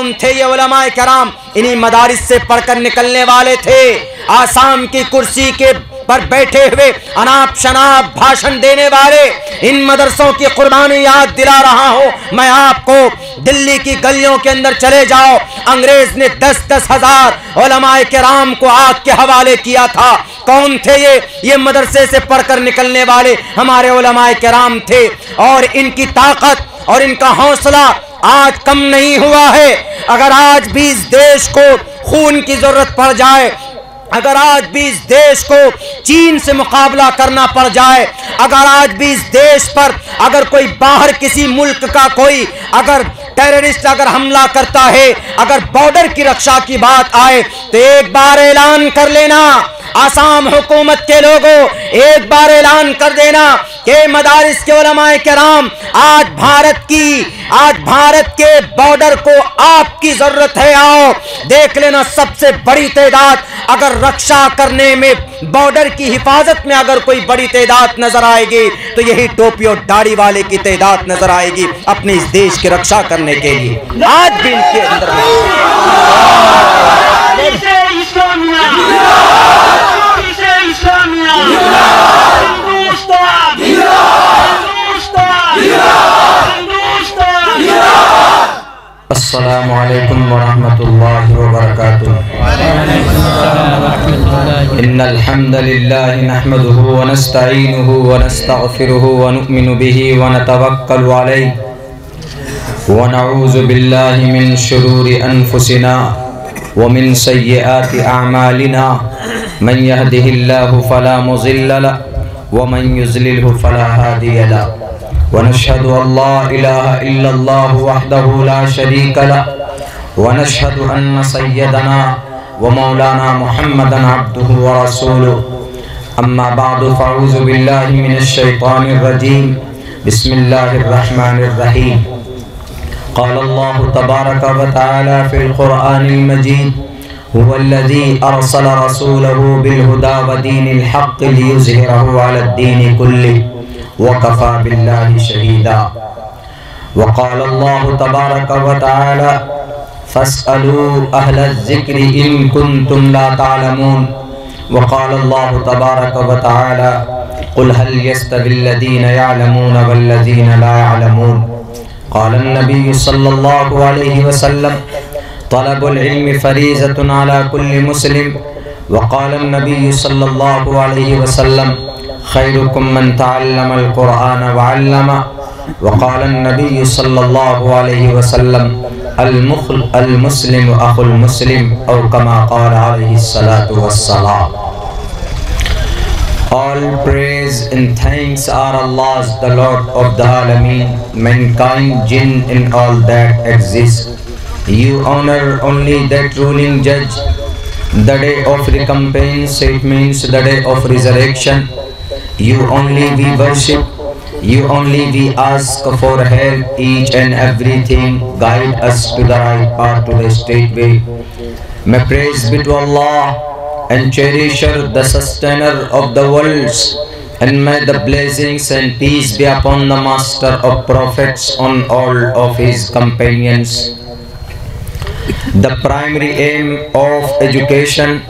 कौन थे ये उलमाए कराम? इन्हीं मदारिस से पढ़कर निकलने वाले थे। आसाम की कुर्सी के पर बैठे हुए अनाप शनाप भाषण देने वाले इन मदरसों की कुर्बानी याद दिला रहा हूं मैं आपको। दिल्ली की गलियों के अंदर चले जाओ, अंग्रेज ने 10-10 हजार उलमाए किराम को आग के हवाले किया था। कौन थे ये मदरसे से पढ़कर निकलने वाले हमारे उलमाए किराम थे। और इनकी ताकत और इनका हौसला आज कम नहीं हुआ है। अगर आज भी इस देश को खून की जरूरत पड़ जाए, अगर आज भी इस देश को चीन से मुकाबला करना पड़ जाए, अगर आज भी इस देश पर अगर कोई बाहर किसी मुल्क का कोई अगर टेररिस्ट अगर हमला करता है, अगर बॉर्डर की रक्षा की बात आए, तो एक बार ऐलान कर लेना आसाम हुकूमत के लोगों, एक बार ऐलान कर देना कि मदारिस के उलमाए किराम आज भारत के बॉर्डर को आपकी जरूरत है। आओ देख लेना, सबसे बड़ी तादाद अगर रक्षा करने में, बॉर्डर की हिफाजत में अगर कोई बड़ी तादाद नजर आएगी तो यही टोपी और दाढ़ी वाले की तादाद नजर आएगी अपने इस देश की रक्षा करने के लिए। आज भी इनके अंदर अस्सलामु अलैकुम वरहमतुल्लाहि वबरकातुहू। इन्नल हम्दलिल्लाहि नहमदुहु व नस्तईनुहु व नस्तगफिरुहु व नु'मिनु बिही व नतवक्कलु अलैहि व नऊज़ु बिल्लाहि मिन शुरूरि अनफुसिना व मिन सय्यिआति अअमालिना। मन यहदिहिल्लाहु फला मुज़िल्ल लहु व मन युज़लिलहु फला हादिय लहु। व नशहदु अल्ला इलाहा इल्लल्लाहु वहदहु ला शरीका लहु व नशहदु अन्न सय्यदना व मौलाना मुहम्मदन अब्दुहु व रसूलुहु। अम्मा बअदु फ़अऊज़ु बिल्लाहि मिनश शैतानिर रजीम। बिस्मिल्लाहिर रहमानिर रहीम। क़ाल अल्लाहु तबारक व तआला फ़िल क़ुरआनिल मजीद हुवल्लज़ी अरसल रसूलहु बिल हुदा व दीनिल हक़्क़ लियुज़हिरहु अलद्दीनि कुल्लिहि वकफ़ा बिल्लाहि शहीदा। वक़ाल अल्लाहु तबारक व तआला फ़स्अलू अहलज़्ज़िक्रि इन कुन्तुम ला तअलमून। वक़ाल अल्लाहु तबारक व तआला क़ुल हल यस्तविल्लज़ीना यअलमून वल्लज़ीना ला यअलमून। क़ाल अन्नबिय्यु सल्लल्लाहु अलैहि वसल्लम तलबुल इल्मि फ़रीज़तुन अला कुल्लि मुस्लिम। वक़ाल अन्नबिय्यु सल्लल्लाहु अलैहि वसल्लम खैरुकुम मन तअल्लमल क़ुरआन व अल्लमह। वक़ाल अन्नबिय्यु सल्लल्लाहु अलैहि वसल्लम अल मुस्लिम अखुल मुस्लिम औ कमा क़ाल अलैहिस्सलातु वस्सलाम। All praise and thanks are Allah's, the Lord of the Alameen, mankind, jinn and all that exists. You honor only that ruling judge, the day of recompense, it means the day of resurrection. You only we worship, you only we ask for help, each and everything, guide us to the right path, to the straight way. May praise be to Allah and cherisher, the sustainer of the worlds, and may the blessings and peace be upon the master of prophets, on all of his companions. The primary aim of education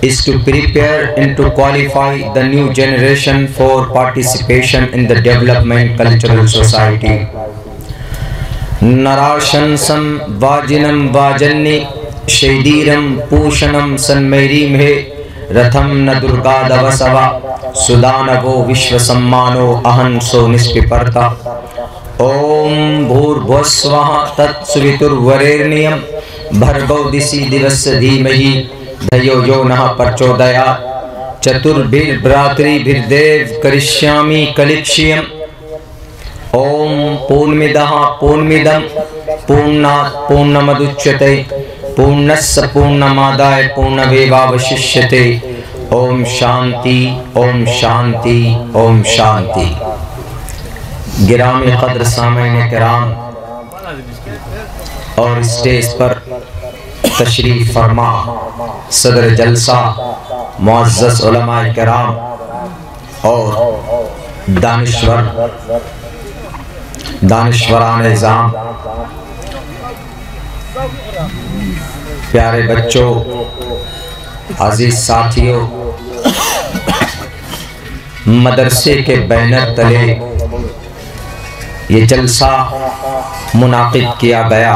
is to prepare and to qualify the new generation for participation in the development cultural society. Narashansam vajinam vajanni Shediram Pushanam Sanmeri Mhe Ratham na Durga Davasava Sudanavo Vishwasammano Ahanso Nispiparta. Om Bhur Bhosvaha Tat Suvitur Varerniyam Bhargav Disi Divas Dhimahi Dhayo Yonaha Parchodaya Chaturbhir Bratri Bhirdev Karishyami Kalikshiyam. Om Purnmidaha Purnmidam Purnat Purnamaduchyate पूर्णस्य पूर्णमादाय पूर्णमेवावशिष्यते। ओम शांति ओम शांति ओम शांति। गिरामी क़द्र सामईन किराम और stage पर तशरीफ फरमा सदर जलसा मुअज़्ज़ज़ उलमाए किराम और दानिशवरान निज़ाम, प्यारे बच्चों, अजीज साथियों, मदरसे के बैनर तले ये जलसा मुनाकिद किया गया।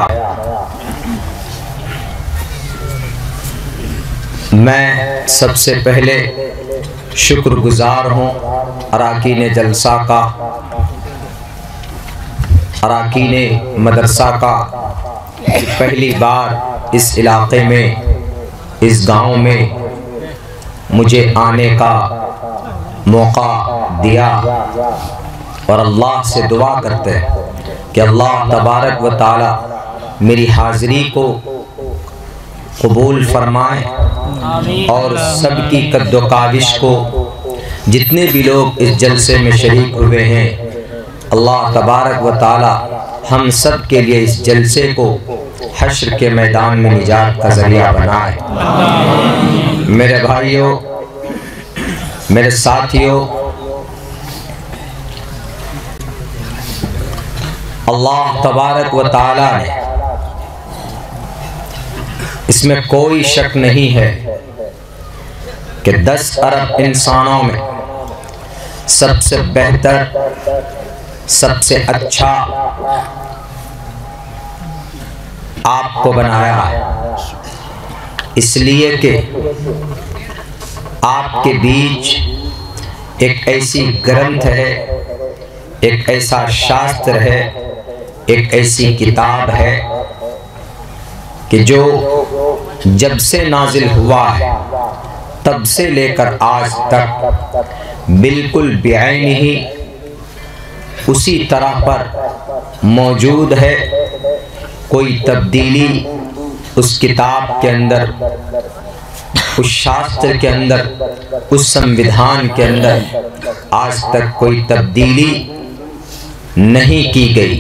मैं सबसे पहले शुक्रगुजार हूँ अरकान जलसा का, अरकान मदरसा का। पहली बार इस इलाके में, इस गांव में मुझे आने का मौका दिया और अल्लाह से दुआ करते हैं कि अल्लाह तबारक व ताला मेरी हाज़िरी को कबूल फरमाए और सबकी कद्दो काविश को, जितने भी लोग इस जलसे में शरीक हुए हैं, अल्लाह तबारक व ताला हम सब के लिए इस जलसे को हश्र के मैदान में निजात का ज़रिया बनाए। मेरे भाइयों, मेरे साथियों, अल्लाह तबारक व ताला ने, इसमें कोई शक नहीं है कि 10 अरब इंसानों में सबसे बेहतर, सबसे अच्छा आपको बनाया है, इसलिए कि आपके बीच एक ऐसी ग्रंथ है, एक ऐसा शास्त्र है, एक ऐसी किताब है कि जो जब से नाजिल हुआ है तब से लेकर आज तक बिल्कुल बेआईन ही उसी तरह पर मौजूद है। कोई तब्दीली उस किताब के अंदर, उस शास्त्र के अंदर, उस संविधान के अंदर आज तक कोई तब्दीली नहीं की गई।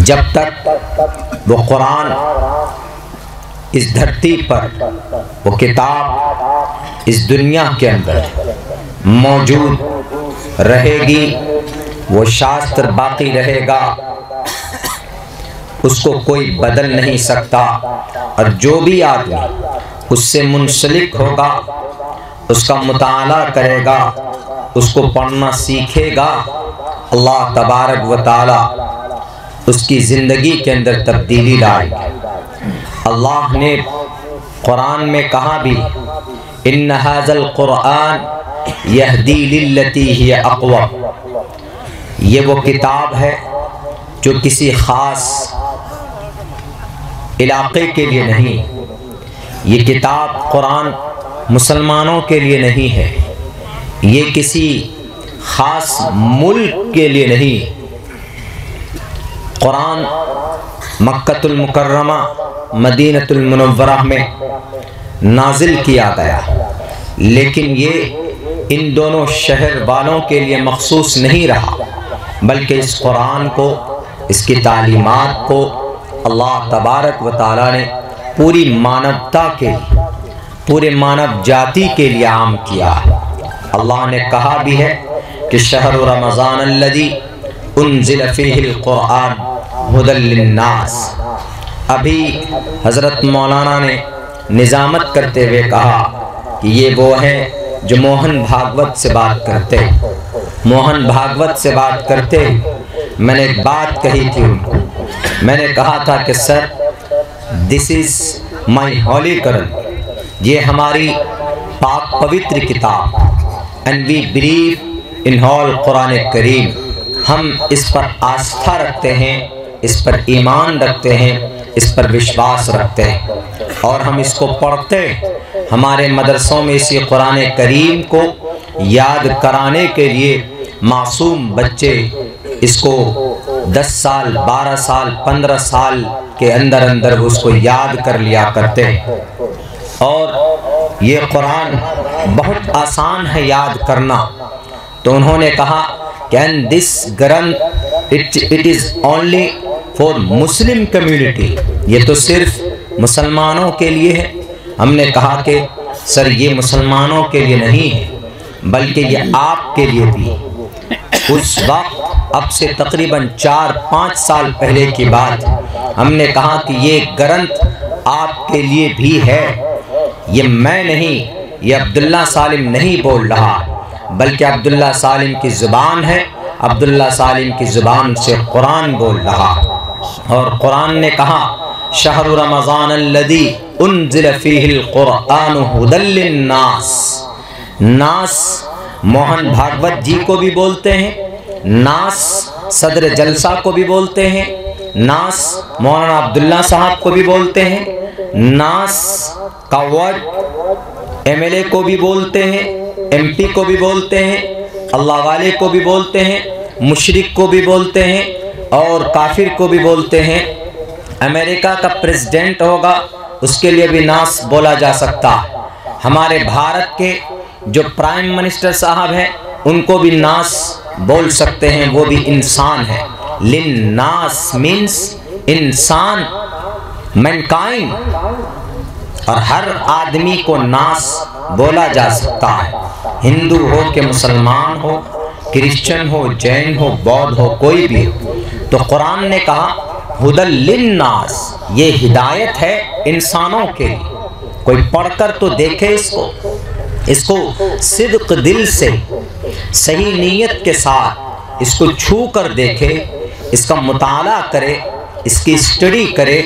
जब तक वो कुरान इस धरती पर, वो किताब इस दुनिया के अंदर मौजूद रहेगी, वो शास्त्र बाकी रहेगा, उसको कोई बदल नहीं सकता। और जो भी आदमी उससे मुंसलिक होगा, उसका मुताला करेगा, उसको पढ़ना सीखेगा, अल्लाह तबारक व ताला उसकी ज़िंदगी के अंदर तब्दीली लाएगा। अल्लाह ने कुरान में कहा भी, इन्न हाज़ल कुरान यहदी लिल्लती हिय अक़वम। ये वो किताब है जो किसी ख़ास इलाके के लिए नहीं, ये किताब कुरान मुसलमानों के लिए नहीं है, ये किसी ख़ास मुल्क के लिए नहीं। कुरान मक्कतुल मुकर्रमा, मदीनतुल मुनव्वरा में नाजिल किया गया, लेकिन ये इन दोनों शहर वालों के लिए मखसूस नहीं रहा, बल्कि इस कुरान को, इसकी तालीमात को अल्लाह तबारक व ताला ने पूरी मानवता के लिए, पूरे मानव जाति के लिए आम किया है। अल्लाह ने कहा भी है कि शहर रमज़ान अल्लज़ी उन्ज़िल फ़ीहिल कुरान हुदल लिन्नास। अभी हज़रत मौलाना ने निज़ामत करते हुए कहा कि ये वो हैं जो मोहन भागवत से बात करते, मोहन भागवत से बात करते। मैंने एक बात कही थी उनको, मैंने कहा था कि sir, this is my holy Quran, ये हमारी पाक पवित्र किताब, and we believe in whole Quran करीम। हम इस पर आस्था रखते हैं, इस पर ईमान रखते हैं, इस पर विश्वास रखते हैं और हम इसको पढ़ते हैं। हमारे मदरसों में इसी कुरान करीम को याद कराने के लिए मासूम बच्चे इसको 10 साल, 12 साल, 15 साल के अंदर अंदर उसको याद कर लिया करते हैं। और ये कुरान बहुत आसान है याद करना। तो उन्होंने कहा कैन दिस ग्रंथ it is only for Muslim community, ये तो सिर्फ मुसलमानों के लिए है। हमने कहा कि सर ये मुसलमानों के लिए नहीं है, बल्कि ये आपके लिए भी। उस वक्त, अब से तकरीबन 4-5 साल पहले की बात, हमने कहा कि ये ग्रंथ आपके लिए भी है। ये मैं नहीं, ये अब्दुल्ला सालिम नहीं बोल रहा, बल्कि अब्दुल्ला सालिम की ज़ुबान है। अब्दुल्ला सालिम की ज़ुबान से कुरान बोल रहा। और कुरान ने कहा शहरु रमज़ान अल्लज़ी उन्ज़िल फ़ीहिल क़ुरआनु हुदल लिन्नास। नास मोहन भागवत जी को भी बोलते हैं, नास सदर जलसा को भी बोलते हैं, नास मौलाना अब्दुल्ला साहब को भी बोलते हैं, नास का वर्ड एमएलए को भी बोलते हैं, एमपी को भी बोलते हैं, अल्लाह वाले को भी बोलते हैं, मुशरिक को भी बोलते हैं और काफिर को भी बोलते हैं। अमेरिका का प्रेसिडेंट होगा उसके लिए भी नास बोला जा सकता। हमारे भारत के जो प्राइम मिनिस्टर साहब हैं उनको भी नास बोल सकते हैं, वो भी इंसान है। लिन नास मीन्स इंसान, मैनकाइंड। और हर आदमी को नास बोला जा सकता है, हिंदू हो कि मुसलमान हो, क्रिश्चियन हो, जैन हो, बौद्ध हो, कोई भी हो। तो कुरान ने कहा हुदल लिन्नास, ये हिदायत है इंसानों के लिए। कोई पढ़कर तो देखे इसको सिद्क दिल से, सही नीयत के साथ इसको छू कर देखे, इसका मुताला करे, इसकी स्टडी करे।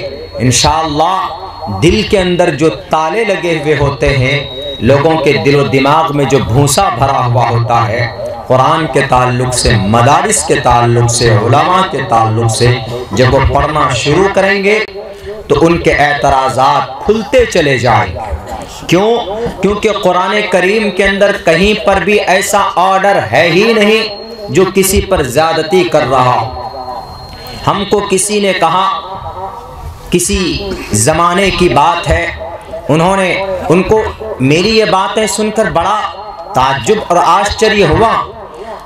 इंशाअल्लाह दिल के अंदर जो ताले लगे हुए होते हैं, लोगों के दिलो दिमाग में जो भूसा भरा हुआ होता है, कुरान के ताल्लुक से, मदारिस के ताल्लुक से, उलमा के ताल्लुक से, जब वो पढ़ना शुरू करेंगे तो उनके एतराज़ात खुलते चले जाएंगे। क्यों? क्योंकि कुरान करीम के अंदर कहीं पर भी ऐसा ऑर्डर है ही नहीं जो किसी पर ज्यादती कर रहा। हमको किसी ने कहा, किसी ज़माने की बात है, उनको मेरी ये बातें सुनकर बड़ा ताज्जुब और आश्चर्य हुआ।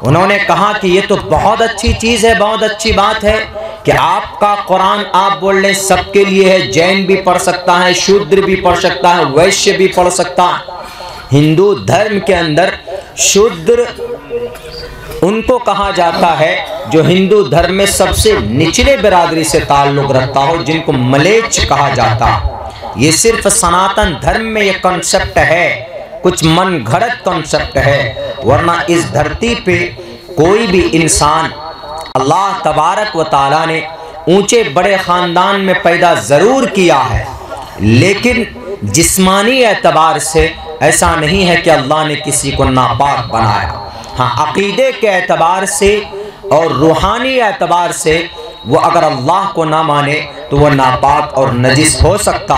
उन्होंने कहा कि ये तो बहुत अच्छी चीज़ है, बहुत अच्छी बात है कि आपका कुरान आप बोल रहे सबके लिए है। जैन भी पढ़ सकता है, शूद्र भी पढ़ सकता है, वैश्य भी पढ़ सकता है। हिंदू धर्म के अंदर शूद्र उनको कहा जाता है जो हिंदू धर्म में सबसे निचले बिरादरी से ताल्लुक़ रखता हो, जिनको मलेच्छ कहा जाता। ये सिर्फ सनातन धर्म में ये कॉन्सेप्ट है, कुछ मन घड़त कॉन्सेप्ट है, वरना इस धरती पे कोई भी इंसान अल्लाह तबारक व ताला ने ऊंचे बड़े ख़ानदान में पैदा ज़रूर किया है, लेकिन जिस्मानी एतबार से ऐसा नहीं है कि अल्लाह ने किसी को नापाक बनाया। हाँ, अक़ीदे के एतबार से और रूहानी एतबार से वो अगर अल्लाह को ना माने तो वह नापाक और नजिस हो सकता,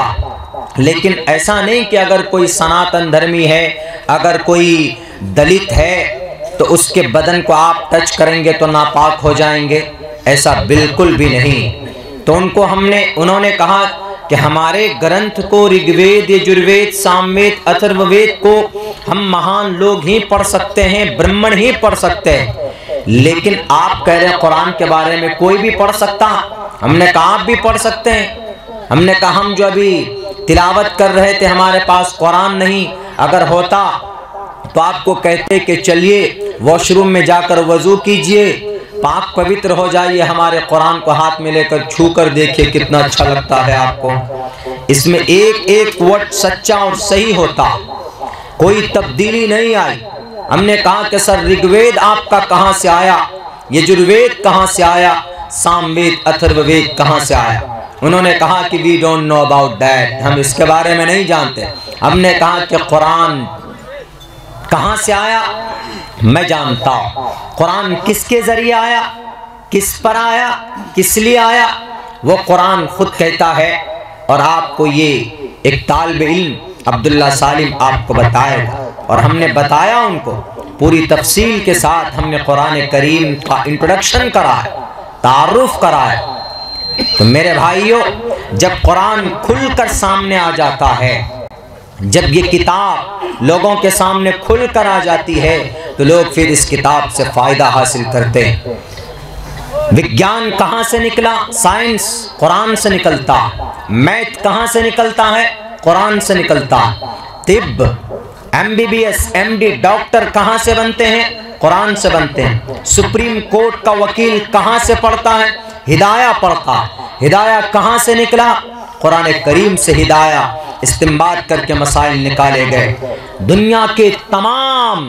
लेकिन ऐसा नहीं कि अगर कोई सनातन धर्मी है, अगर कोई दलित है तो उसके बदन को आप टच करेंगे तो नापाक हो जाएंगे, ऐसा बिल्कुल भी नहीं। तो उन्होंने कहा कि हमारे ग्रंथ को, ऋग्वेद, यजुर्वेद, सामवेद, अथर्ववेद को हम महान लोग ही पढ़ सकते हैं, ब्राह्मण ही पढ़ सकते हैं, लेकिन आप कह रहे हैं कुरान के बारे में कोई भी पढ़ सकता। हमने कहा आप भी पढ़ सकते हैं। हमने कहा हम जो अभी तिलावत कर रहे थे हमारे पास कुरान नहीं, अगर होता तो आपको कहते कि चलिए वॉशरूम में जाकर वज़ू कीजिए, पाक पवित्र हो जाइए, हमारे कुरान को हाथ में लेकर छू कर देखिए कितना अच्छा लगता है आपको। इसमें एक एक वर्ड सच्चा और सही होता, कोई तब्दीली नहीं आई। हमने कहा कि सर ऋग्वेद आपका कहाँ से आया, यजुर्वेद कहाँ से आया, सामवेद, अथर्ववेद कहाँ से आया? उन्होंने कहा कि we don't know about that, हम इसके बारे में नहीं जानते। हमने कहा कि कुरान कहाँ से आया मैं जानता हूँ। कुरान किसके ज़रिए आया, किस पर आया, किस लिए आया, वो कुरान खुद कहता है। और आपको ये एक तालिब इल्म अब्दुल्ला सालिम आपको बताएगा, और हमने बताया उनको पूरी तफसील के साथ। हमने कुरान करीम का इंट्रोडक्शन कराया, तारुफ कराया। तो मेरे भाइयों, जब कुरान खुलकर सामने आ जाता है, जब ये किताब लोगों के सामने खुलकर आ जाती है, तो लोग फिर इस किताब से फ़ायदा हासिल करते हैं। विज्ञान कहाँ से निकला? साइंस कुरान से निकलता। मैथ कहाँ से निकलता है? कुरान से निकलता। तिब, MBBS, MD, डॉक्टर कहाँ से बनते हैं? कुरान से बनते हैं। सुप्रीम कोर्ट का वकील कहाँ से पढ़ता है? हिदाया पढ़ता है। हिदाया कहाँ से निकला? कुरान करीम से हिदाया इस्तिंबात करके मसाइल निकाले गए। दुनिया के तमाम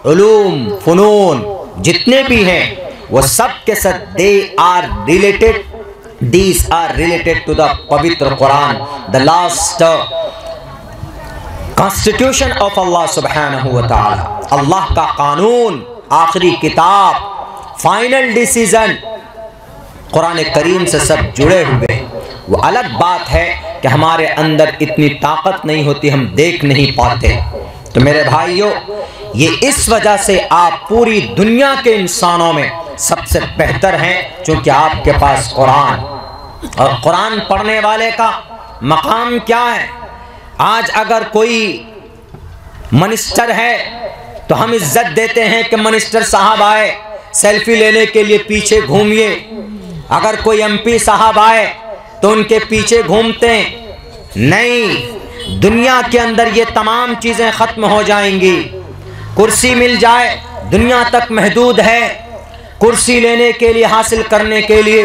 उलूम फ़नून जितने भी हैं वो सब के सब these are related to the पवित्र Quran, the last constitution of Allah subhanahu wa ta'ala, अल्लाह का कानून, आखिरी किताब, फाइनल डिसीजन कुरान करीम से सब जुड़े हुए। वो अलग बात है कि हमारे अंदर इतनी ताकत नहीं होती, हम देख नहीं पाते। तो मेरे भाइयों, ये इस वजह से आप पूरी दुनिया के इंसानों में सबसे बेहतर हैं, क्योंकि आपके पास कुरान, और कुरान पढ़ने वाले का मकाम क्या है। आज अगर कोई मिनिस्टर है तो हम इज्जत देते हैं कि मिनिस्टर साहब आए, सेल्फी लेने के लिए पीछे घूमिए। अगर कोई एमपी साहब आए तो उनके पीछे घूमते हैं। नहीं, दुनिया के अंदर ये तमाम चीज़ें ख़त्म हो जाएंगी। कुर्सी मिल जाए, दुनिया तक महदूद है। कुर्सी लेने के लिए, हासिल करने के लिए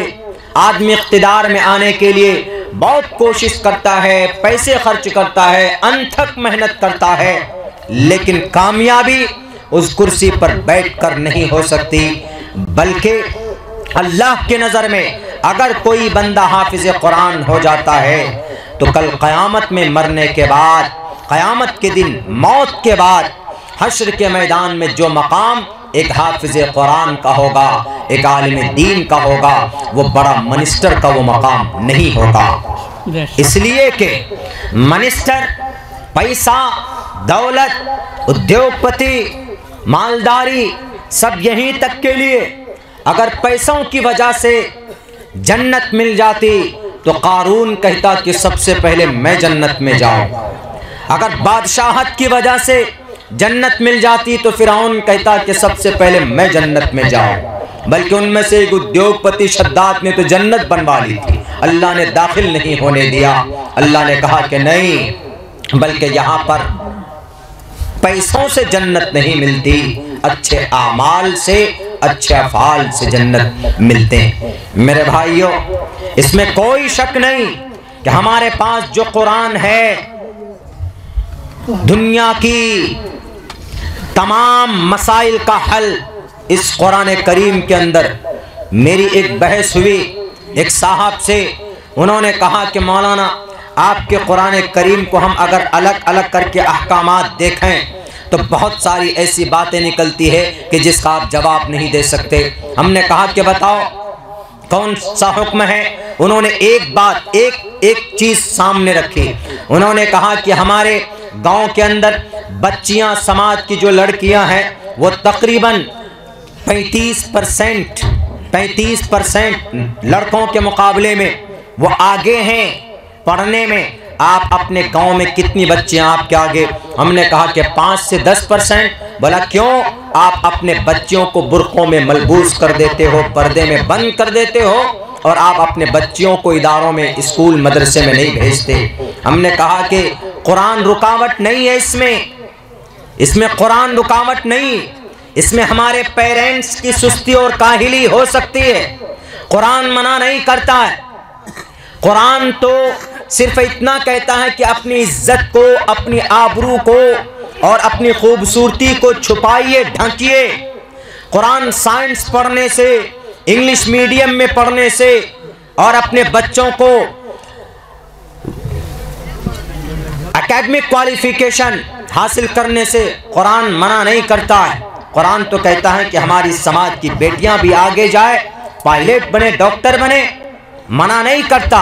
आदमी इक़्तिदार में आने के लिए बहुत कोशिश करता है, पैसे खर्च करता है, अनथक मेहनत करता है, लेकिन कामयाबी उस कुर्सी पर बैठकर नहीं हो सकती। बल्कि अल्लाह के नज़र में अगर कोई बंदा हाफिज़ कुरान हो जाता है तो कल क़यामत में मरने के बाद, क़यामत के दिन, मौत के बाद, हश्र के मैदान में जो मकाम एक हाफिज़ कुरान का होगा, एक आलिम दीन का होगा, वो बड़ा मिनिस्टर का वो मकाम नहीं होगा। इसलिए कि मिनिस्टर पैसा, दौलत, उद्योगपति, मालदारी सब यहीं तक के लिए। अगर पैसों की वजह से जन्नत मिल जाती तो कारून कहता कि सबसे पहले मैं जन्नत में जाऊं। अगर बादशाहत की वजह से जन्नत मिल जाती तो फिरौन कहता कि सबसे पहले मैं जन्नत में जाऊं। बल्कि उनमें से एक उद्योगपति शद्दाद ने तो जन्नत बनवा ली थी, अल्लाह ने दाखिल नहीं होने दिया। अल्लाह ने कहा कि नहीं, बल्कि यहाँ पर पैसों से जन्नत नहीं मिलती, अच्छे आमाल से, अच्छे अफ़ाल से जन्नत मिलते हैं। मेरे भाइयों, इसमें कोई शक नहीं कि हमारे पास जो कुरान है, दुनिया की तमाम मसाइल का हल इस कुरान करीम के अंदर। मेरी एक बहस हुई एक साहब से, उन्होंने कहा कि मौलाना, आपके कुरान करीम को हम अगर अलग अलग करके अहकामात देखें तो बहुत सारी ऐसी बातें निकलती है कि जिसका आप जवाब नहीं दे सकते। हमने कहा कि बताओ कौन सा हुक्म है। उन्होंने एक बात, एक चीज़ सामने रखी। उन्होंने कहा कि हमारे गांव के अंदर बच्चियां, समाज की जो लड़कियां हैं, वो तकरीबन 35% लड़कों के मुकाबले में वो आगे हैं पढ़ने में। आप अपने गांव में कितनी बच्चियां आपके आगे? हमने कहा कि 5 से 10%। बोला क्यों? आप अपने बच्चियों को बुर्कों में मलबूस कर देते हो, पर्दे में बंद कर देते हो, और आप अपने बच्चियों को इदारों में, स्कूल मदरसे में नहीं भेजते। हमने कहा कि कुरान रुकावट नहीं है, इसमें कुरान रुकावट नहीं, इसमें हमारे पेरेंट्स की सुस्ती और काहिली हो सकती है। कुरान मना नहीं करता है। कुरान तो सिर्फ इतना कहता है कि अपनी इज्जत को, अपनी आबरू को और अपनी खूबसूरती को छुपाइए, ढकिए। कुरान साइंस पढ़ने से, इंग्लिश मीडियम में पढ़ने से और अपने बच्चों को एकेडमिक क्वालिफिकेशन हासिल करने से कुरान मना नहीं करता है। कुरान तो कहता है कि हमारी समाज की बेटियां भी आगे जाए, पायलट बने, डॉक्टर बने, मना नहीं करता।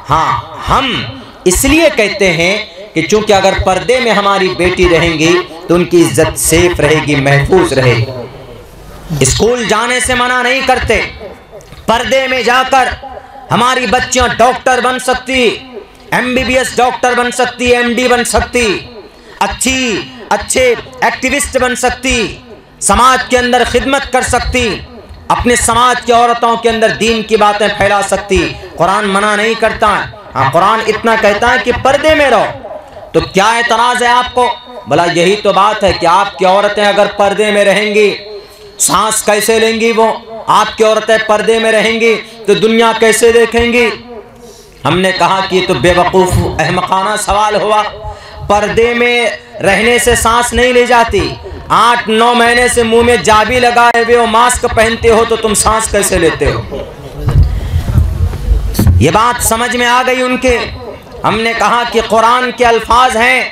हाँ, हम इसलिए कहते हैं कि चूंकि अगर पर्दे में हमारी बेटी रहेंगी तो उनकी इज्जत सेफ रहेगी, महफूज रहेगी। स्कूल जाने से मना नहीं करते, पर्दे में जाकर हमारी बच्चियां डॉक्टर बन सकती, MBBS डॉक्टर बन सकती, MD बन सकती, अच्छे एक्टिविस्ट बन सकती, समाज के अंदर खिदमत कर सकती, अपने समाज की औरतों के अंदर दीन की बातें फैला सकती। कुरान मना नहीं करता है। हाँ, कुरान इतना कहता है कि पर्दे में रहो। तो क्या एतराज़ है आपको? भला यही तो बात है कि आपकी औरतें अगर पर्दे में रहेंगी, सांस कैसे लेंगी? वो आपकी औरतें पर्दे में रहेंगी तो दुनिया कैसे देखेंगी? हमने कहा कि ये तो बेवकूफ़ अहमकाना सवाल हुआ। पर्दे में रहने से सांस नहीं ले जाती। 8-9 महीने से मुंह में जाबी लगाए हुए हो, मास्क पहनते हो, तो तुम सांस कैसे लेते हो? ये बात समझ में आ गई उनके। हमने कहा कि कुरान के अल्फाज हैं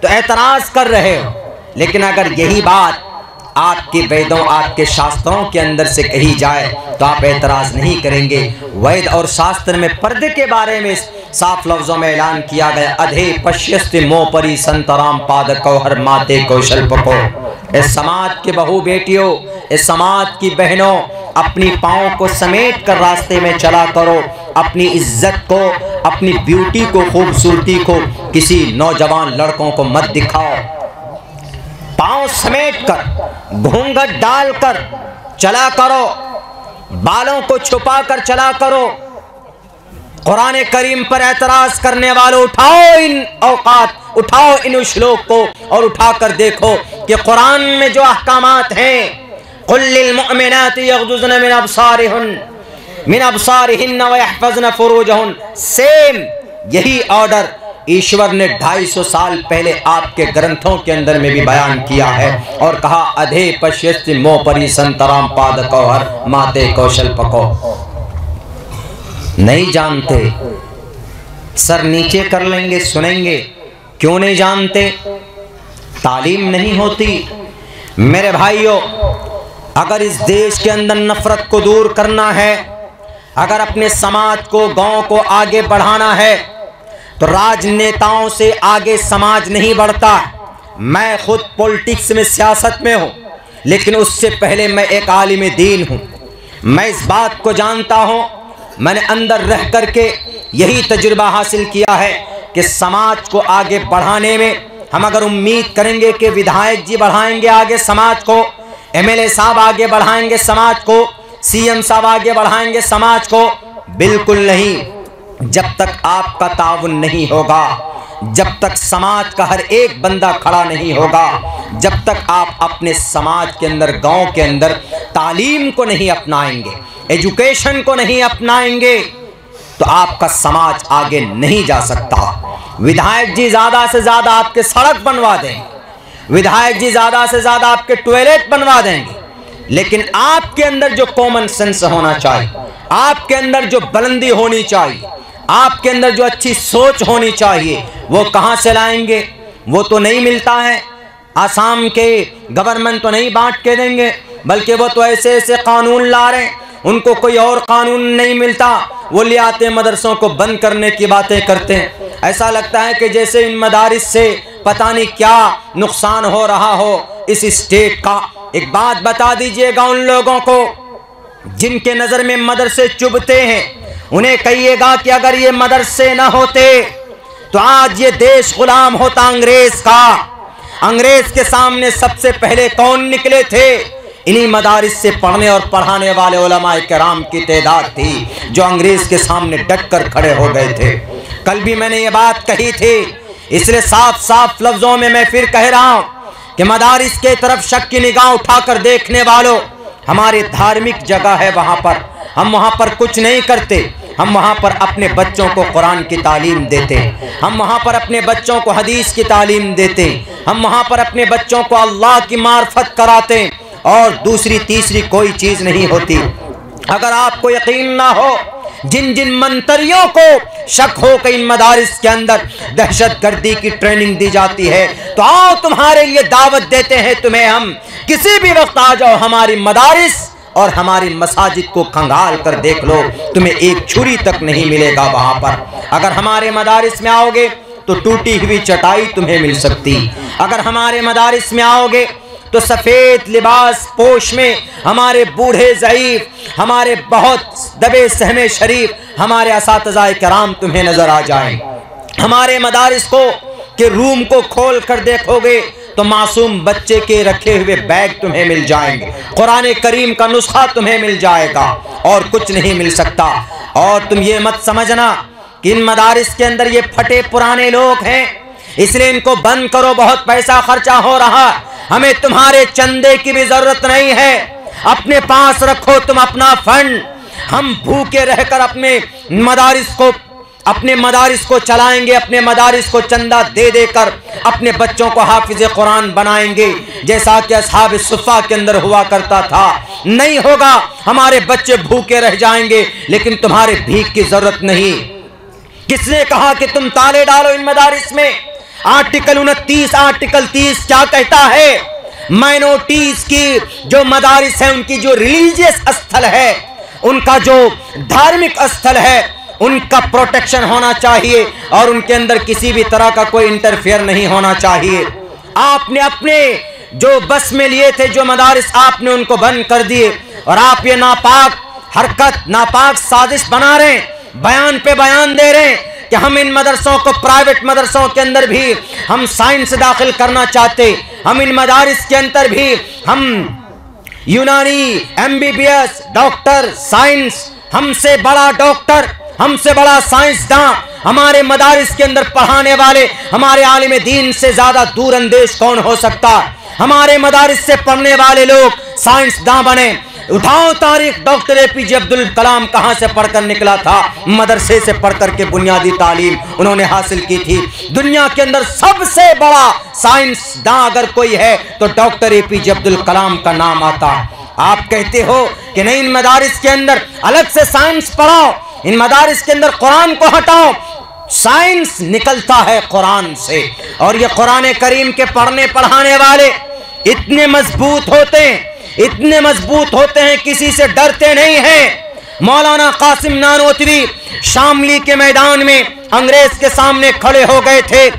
तो एतराज़ कर रहे हो, लेकिन अगर यही बात आपके वेदों, आपके शास्त्रों के अंदर से कही जाए तो आप एतराज़ नहीं करेंगे। वेद और शास्त्र में पर्दे के बारे में साफ लफ्ज़ों में ऐलान किया गया, अधे पश्यस्ति मोपरी संतराम पादको हर माते कौशल पको। इस समाज के बहू बेटियों, इस समाज की बहनों, अपनी पाँव को समेट कर रास्ते में चला करो। अपनी इज्जत को, अपनी ब्यूटी को, खूबसूरती को किसी नौजवान लड़कों को मत दिखाओ। पाँव समेट कर, घूंघट डालकर चला करो, बालों को छुपा कर चला करो। कुरान करीम पर एतराज करने वालों, उठाओ इन औकात, उठाओ इन श्लोक को और उठाकर देखो कि कुरान में जो अहकामात हैं, कुल्लिल मुअमिनाति यग़्ज़ुज़्न मिन अब्सारिहिन्न व यहफ़ज़्न फ़ुरूजहन, सेम यही ऑर्डर ईश्वर ने 250 साल पहले आपके ग्रंथों के अंदर में भी बयान किया है और कहा, अधे पश्यस्ति मोपरी संतराम पादको हर माते कौशल पको। नहीं जानते, सर नीचे कर लेंगे, सुनेंगे। क्यों नहीं जानते? तालीम नहीं होती। मेरे भाइयों, अगर इस देश के अंदर नफरत को दूर करना है, अगर अपने समाज को, गांव को आगे बढ़ाना है, तो राजनेताओं से आगे समाज नहीं बढ़ता। मैं खुद पॉलिटिक्स में, सियासत में हूँ, लेकिन उससे पहले मैं एक आलिम दीन हूँ। मैं इस बात को जानता हूँ, मैंने अंदर रह करके यही तजुर्बा हासिल किया है कि समाज को आगे बढ़ाने में हम अगर उम्मीद करेंगे कि विधायक जी बढ़ाएंगे आगे समाज को, एमएलए साहब आगे बढ़ाएंगे समाज को, सीएम साहब आगे बढ़ाएंगे समाज को, बिल्कुल नहीं। जब तक आपका ताउन नहीं होगा, जब तक समाज का हर एक बंदा खड़ा नहीं होगा, जब तक आप अपने समाज के अंदर, गांव के अंदर तालीम को नहीं अपनाएंगे, एजुकेशन को नहीं अपनाएंगे, तो आपका समाज आगे नहीं जा सकता। विधायक जी ज़्यादा से ज़्यादा आपके सड़क बनवा देंगे, विधायक जी ज़्यादा से ज़्यादा आपके टॉयलेट बनवा देंगे, लेकिन आपके अंदर जो कॉमन सेंस होना चाहिए, आपके अंदर जो बुलंदी होनी चाहिए, आपके अंदर जो अच्छी सोच होनी चाहिए, वो कहाँ से लाएंगे? वो तो नहीं मिलता है। आसाम के गवर्नमेंट तो नहीं बांट के देंगे, बल्कि वो तो ऐसे ऐसे कानून ला रहे हैं, उनको कोई और कानून नहीं मिलता, वो ले आते हैं, मदरसों को बंद करने की बातें करते हैं। ऐसा लगता है कि जैसे इन मदारिस से पता नहीं क्या नुकसान हो रहा हो इस स्टेट का। एक बात बता दीजिएगा उन लोगों को जिनके नज़र में मदरसे चुभते हैं, उन्हें कहिएगा कि अगर ये मदरसे ना होते तो आज ये देश गुलाम होता अंग्रेज का। अंग्रेज के सामने सबसे पहले कौन निकले थे? इन्हीं मदारिस से पढ़ने और पढ़ाने वाले उलमाए किराम की तादाद थी जो अंग्रेज के सामने डट कर खड़े हो गए थे। कल भी मैंने ये बात कही थी, इसलिए साफ साफ लफ्जों में मैं फिर कह रहा हूँ कि मदारिस के तरफ शक की निगाह उठाकर देखने वालों, हमारी धार्मिक जगह है, वहाँ पर हम वहाँ पर कुछ नहीं करते। हम वहाँ पर अपने बच्चों को कुरान की तालीम देते हैं, हम वहाँ पर अपने बच्चों को हदीस की तालीम देते हैं, हम वहाँ पर अपने बच्चों को अल्लाह की मार्फत कराते हैं, और दूसरी तीसरी कोई चीज़ नहीं होती। अगर आपको यकीन ना हो, जिन जिन मंतरियों को शक हो कि इन मदारिस के अंदर दहशतगर्दी की ट्रेनिंग दी जाती है, तो आओ तुम्हारे लिए दावत देते हैं तुम्हें हम, किसी भी वक्त आ जाओ हमारी मदारिस और हमारी मसाजिद को खंगाल कर देख लो, तुम्हें एक छुरी तक नहीं मिलेगा वहाँ पर। अगर हमारे मदारिस में आओगे तो टूटी हुई चटाई तुम्हें मिल सकती, अगर हमारे मदारिस में आओगे तो सफ़ेद लिबास पोश में हमारे बूढ़े ज़ईफ़, हमारे बहुत दबे सहमे शरीफ, हमारे असातिज़ाए किराम तुम्हें नज़र आ जाएं। हमारे मदारिस को के रूम को खोल कर देखोगे तो मासूम बच्चे के रखे हुए बैग तुम्हें मिल जाएंगे, कुरान करीम का नुस्खा तुम्हें मिल जाएगा, और कुछ नहीं मिल सकता। और तुम ये मत समझना कि इन मदारिस के अंदर ये फटे पुराने लोग हैं इसलिए इनको बंद करो, बहुत पैसा खर्चा हो रहा। हमें तुम्हारे चंदे की भी जरूरत नहीं है, अपने पास रखो तुम अपना फंड। हम भूखे रहकर अपने मदारिस को अपने मदारिस को चलाएंगे, अपने मदारिस को चंदा दे देकर अपने बच्चों को हाफिज कुरान बनाएंगे, जैसा कि असहाब सुफ़ा के अंदर हुआ करता था। नहीं होगा, हमारे बच्चे भूखे रह जाएंगे, लेकिन तुम्हारे भीख की जरूरत नहीं। किसने कहा कि तुम ताले डालो इन मदारिस में? आर्टिकल 29 आर्टिकल 30 क्या कहता है? माइनॉरिटीज की जो मदारिस है, उनकी जो रिलीजियस स्थल है, उनका जो धार्मिक स्थल है, उनका प्रोटेक्शन होना चाहिए और उनके अंदर किसी भी तरह का कोई इंटरफेयर नहीं होना चाहिए। आपने अपने जो बस में लिए थे जो मदारिस, आपने उनको बंद कर दिए और आप ये नापाक हरकत, नापाक साजिश बना रहे हैं, बयान पे बयान दे रहे हैं कि हम इन मदरसों को, प्राइवेट मदरसों के अंदर भी हम साइंस दाखिल करना चाहते, हम इन मदारिस के अंदर भी हम यूनानी, MBBS, डॉक्टर, साइंस, हमसे बड़ा डॉक्टर, हमसे बड़ा साइंसदान हमारे मदारिस के अंदर पढ़ाने वाले हमारे आलिम दीन से ज्यादा दूर अंदेश कौन हो सकता? हमारे मदारिस से पढ़ने वाले लोग साइंसदान बने। उठाओ तारीख, डॉक्टर APJ अब्दुल कलाम कहां से पढ़कर निकला था? मदरसे से पढ़कर के बुनियादी तालीम उन्होंने हासिल की थी। दुनिया के अंदर सबसे बड़ा साइंसदान अगर कोई है तो डॉक्टर APJ अब्दुल कलाम का नाम आता। आप कहते हो कि नहीं, इन मदारिस के अंदर अलग से साइंस पढ़ाओ, इन मदारिस के अंदर कुरान को हटाओ। साइंस निकलता है कुरान से, और ये कुरान करीम के पढ़ने पढ़ाने वाले इतने मजबूत होते हैं, इतने मजबूत होते हैं, किसी से डरते नहीं हैं। मौलाना कासिम नानोतवी शामली के मैदान में अंग्रेज के सामने खड़े हो गए थे।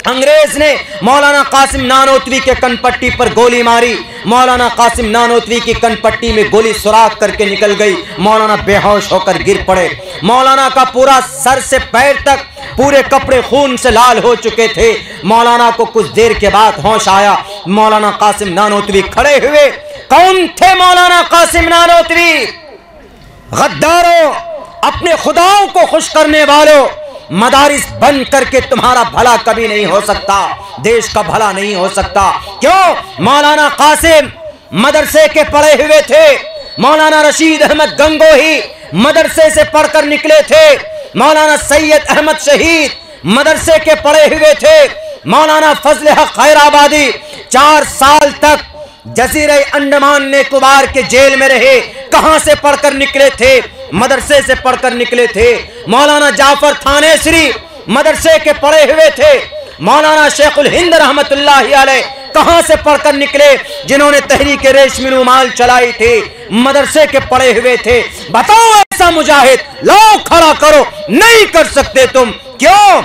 अंग्रेज ने मौलाना कासिम नानोतवी के कनपट्टी पर गोली मारी। मौलाना कासिम नानोतवी की कनपट्टी में गोली सुराख करके निकल गई। मौलाना बेहोश होकर गिर पड़े। मौलाना का पूरा सर से पैर तक पूरे कपड़े खून से लाल हो चुके थे। मौलाना को कुछ देर के बाद होश आया। मौलाना कासिम नानोतवी खड़े हुए। कौन थे मौलाना कासिम नानोतवी? गद्दारों, अपने खुदाओं को खुश करने वालों, मदारिस बंद करके तुम्हारा भला कभी नहीं हो सकता, देश का भला नहीं हो सकता। क्यों? मौलाना कासिम मदरसे के पढ़े हुए थे। मौलाना रशीद अहमद गंगोही मदरसे से पढ़कर निकले थे। मौलाना सैयद अहमद शहीद मदरसे के पढ़े हुए थे। मौलाना फजल हक खैराबादी 4 साल तक जजीरे अंडमान निकोबार के जेल में रहे। कहां से पढ़कर निकले थे? मदरसे से पढ़कर निकले थे। मौलाना जाफर थानेसरी मदरसे के पढ़े हुए थे। मौलाना शेखुल हिंद रहमतुल्लाहि अलैह कहां से पढ़कर निकले? जिन्होंने तहरीक रेशमी रुमाल चलाई थी, मदरसे के पढ़े हुए थे। बताओ ऐसा मुजाहिद लाओ, खड़ा करो। नहीं कर सकते तुम। क्यों?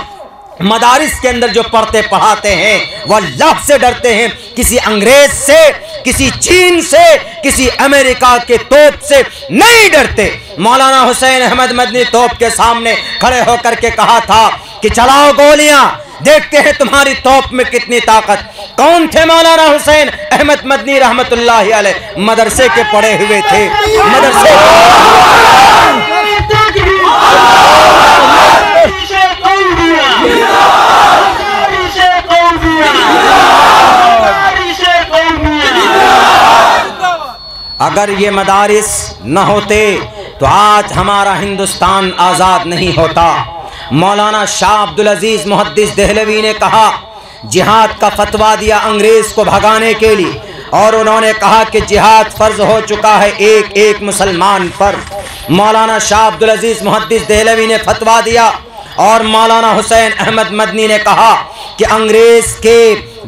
मदारिस के अंदर जो पढ़ते पढ़ाते हैं वह अल्लाह से डरते हैं, किसी अंग्रेज से, किसी चीन से, किसी अमेरिका के तोप से नहीं डरते। मौलाना हुसैन अहमद मदनी तोप के सामने खड़े होकर के कहा था कि चलाओ गोलियां, देखते हैं तुम्हारी तोप में कितनी ताकत। कौन थे मौलाना हुसैन अहमद मदनी रहमतुल्लाहि अलैह? मदरसे के पढ़े हुए थे। मदरसे अगर ये मदारिस न होते तो आज हमारा हिंदुस्तान आज़ाद नहीं होता। मौलाना शाह अब्दुल अजीज मुहद्दिस देहलवी ने कहा, जिहाद का फतवा दिया अंग्रेज को भगाने के लिए, और उन्होंने कहा कि जिहाद फर्ज हो चुका है एक एक मुसलमान पर। मौलाना शाह अब्दुल अजीज मुहद्दिस देहलवी ने फतवा दिया और मौलाना हुसैन अहमद मदनी ने कहा कि अंग्रेज के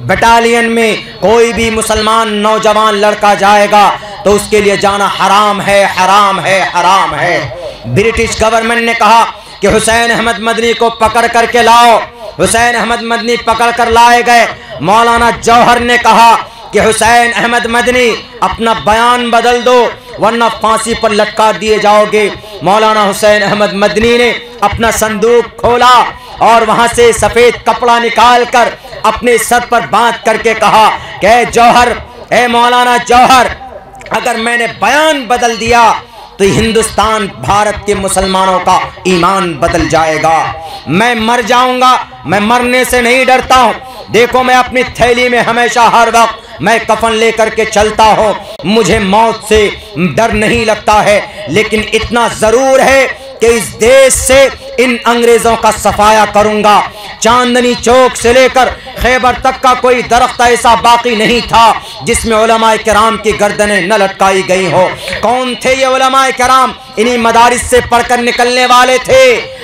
बटालियन में कोई भी मुसलमान नौजवान लड़का जाएगा तो उसके लिए जाना हराम है, हराम है, हराम है। ब्रिटिश गवर्नमेंट ने कहा कि हुसैन अहमद मदनी को पकड़ करके लाओ। हुसैन अहमद मदनी पकड़ कर लाए गए। मौलाना जौहर ने कहा कि हुसैन अहमद मदनी अपना बयान बदल दो वरना फांसी पर लटका दिए जाओगे। मौलाना हुसैन अहमद मदनी ने अपना संदूक खोला और वहां से सफेद कपड़ा निकाल कर अपने सर पर बांध करके कहा कि जौहर, ए मौलाना जौहर, अगर मैंने बयान बदल दिया तो हिंदुस्तान भारत के मुसलमानों का ईमान बदल जाएगा। मैं मर जाऊंगा, मैं मरने से नहीं डरता हूं। देखो, मैं अपनी थैली में हमेशा हर वक्त मैं कफन लेकर के चलता हूं। मुझे मौत से डर नहीं लगता है, लेकिन इतना जरूर है कि इस देश से इन अंग्रेजों का सफाया करूंगा। चांदनी चौक से लेकर खैबर तक का कोई दरख्त ऐसा बाकी नहीं था जिसमें उलमाए किराम की गर्दनें न लटकाई गई हो। कौन थे ये उलमाए किराम? इन्हीं मदारिस से पढ़कर निकलने वाले थे।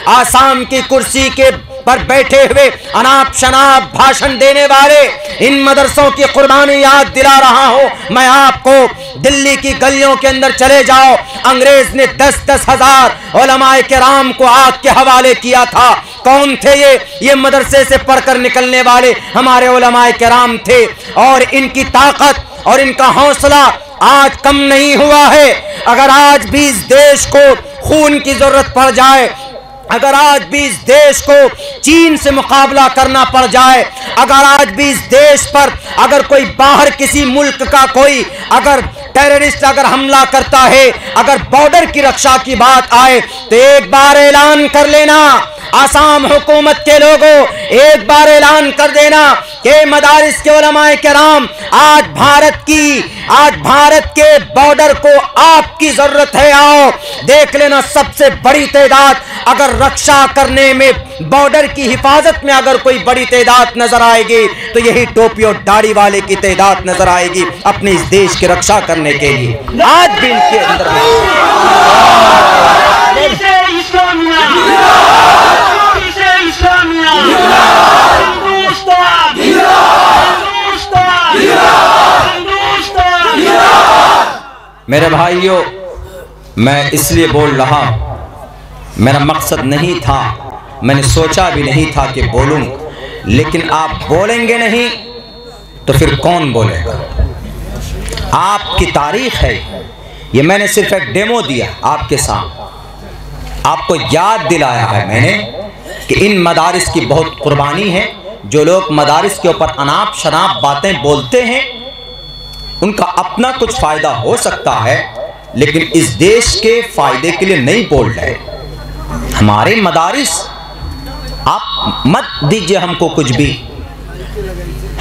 आसाम की कुर्सी के पर बैठे हुए अनाप शनाप भाषण देने वाले इन मदरसों की कुर्बानी याद दिला रहा हूं मैं आपको। दिल्ली की गलियों के अंदर चले जाओ, अंग्रेज ने 10-10 हजार उलमाए किराम को आग के हवाले किया था। कौन थे ये मदरसे से पढ़कर निकलने वाले हमारे उलमाए किराम थे। और इनकी ताकत और इनका हौसला आज कम नहीं हुआ है। अगर आज भी इस देश को खून की जरूरत पड़ जाए, अगर आज भी इस देश को चीन से मुकाबला करना पड़ जाए, अगर आज भी इस देश पर अगर कोई बाहर किसी मुल्क का कोई अगर टेररिस्ट अगर हमला करता है, अगर बॉर्डर की रक्षा की बात आए, तो एक बार ऐलान कर लेना आसाम हुकूमत के लोगों, एक बार ऐलान कर देना कि मदारिस के उलमाए किराम आज भारत के बॉर्डर को आपकी जरूरत है। आओ देख लेना, सबसे बड़ी तादाद अगर रक्षा करने में, बॉर्डर की हिफाजत में अगर कोई बड़ी तादाद नजर आएगी तो यही टोपी और दाढ़ी वाले की तादाद नजर आएगी अपने इस देश की रक्षा करने के लिए। आज भी इनके अंदर मेरे भाइयों, मैं इसलिए बोल रहा, मेरा मकसद नहीं था, मैंने सोचा भी नहीं था कि बोलूं, लेकिन आप बोलेंगे नहीं तो फिर कौन बोलेगा? आपकी तारीख है ये। मैंने सिर्फ एक डेमो दिया आपके सामने, आपको याद दिलाया है मैंने कि इन मदारिस की बहुत कुर्बानी है। जो लोग मदारिस के ऊपर अनाप शनाप बातें बोलते हैं उनका अपना कुछ फायदा हो सकता है, लेकिन इस देश के फायदे के लिए नहीं बोल रहे। हमारे मदारिस, आप मत दीजिए हमको कुछ भी।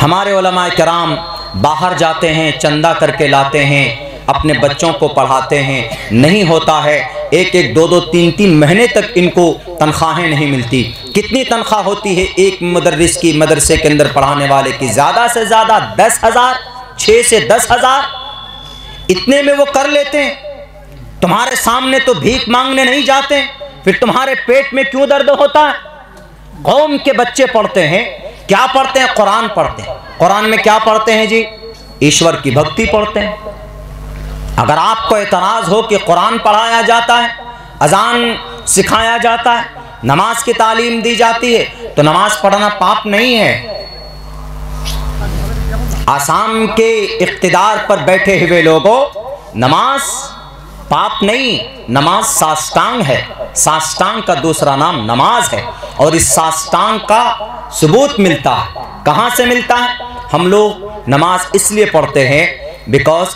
हमारे उलमाए किराम बाहर जाते हैं, चंदा करके लाते हैं, अपने बच्चों को पढ़ाते हैं, नहीं होता है 1-1, 2-2, 3-3 महीने तक इनको तनख्वाहें नहीं मिलती। कितनी तनख्वाह होती है एक मुदर्रिस की, मदरसे के अंदर पढ़ाने वाले की? ज़्यादा से ज़्यादा 10,000, 6 से 10,000, इतने में वो कर लेते हैं। तुम्हारे सामने तो भीख मांगने नहीं जाते, फिर तुम्हारे पेट में क्यों दर्द होता है? कौम के बच्चे पढ़ते हैं, क्या पढ़ते हैं? कुरान पढ़ते हैं। कुरान में क्या पढ़ते हैं जी? ईश्वर की भक्ति पढ़ते हैं। अगर आपको एतराज हो कि कुरान पढ़ाया जाता है, अजान सिखाया जाता है, नमाज की तालीम दी जाती है, तो नमाज पढ़ना पाप नहीं है। आसाम के इख्तिदार पर बैठे हुए लोगों, नमाज पाप नहीं, नमाज साष्टांग है। साष्टांग का दूसरा नाम नमाज है। और इस साष्टांग का सबूत मिलता है, कहाँ से मिलता है? हम लोग नमाज इसलिए पढ़ते हैं because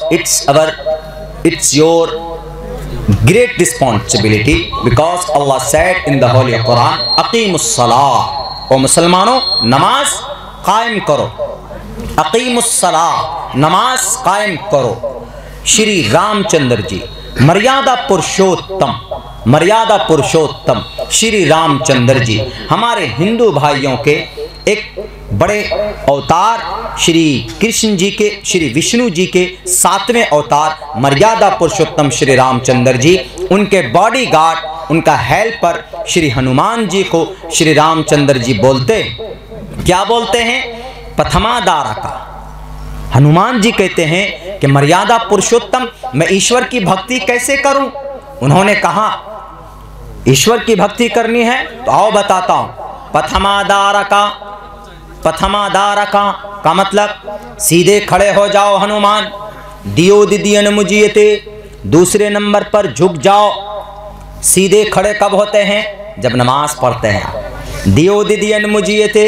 it's your great responsibility, because Allah said in the Holy Quran, अकीमुस सलाह, ओ मुसलमानों नमाज कायम करो, अकीमुस सलाह, नमाज कायम करो। श्री रामचंद्र जी, मर्यादा पुरुषोत्तम श्री रामचंद्र जी, हमारे हिंदू भाइयों के एक बड़े अवतार श्री कृष्ण जी के, श्री विष्णु जी के 7वें अवतार मर्यादा पुरुषोत्तम श्री रामचंद्र जी, उनके बॉडीगार्ड, उनका हेल्पर श्री हनुमान जी को श्री रामचंद्र जी बोलते, क्या बोलते हैं? प्रथमादारा का। हनुमान जी कहते हैं कि मर्यादा पुरुषोत्तम, मैं ईश्वर की भक्ति कैसे करूं? उन्होंने कहा ईश्वर की भक्ति करनी है तो आओ बताता हूं। प्रथमादारका का मतलब सीधे खड़े हो जाओ हनुमान। दियो दिदियन मुझियते, दूसरे नंबर पर झुक जाओ। सीधे खड़े कब होते हैं? जब नमाज पढ़ते हैं। दियो दिदियन मुझियते,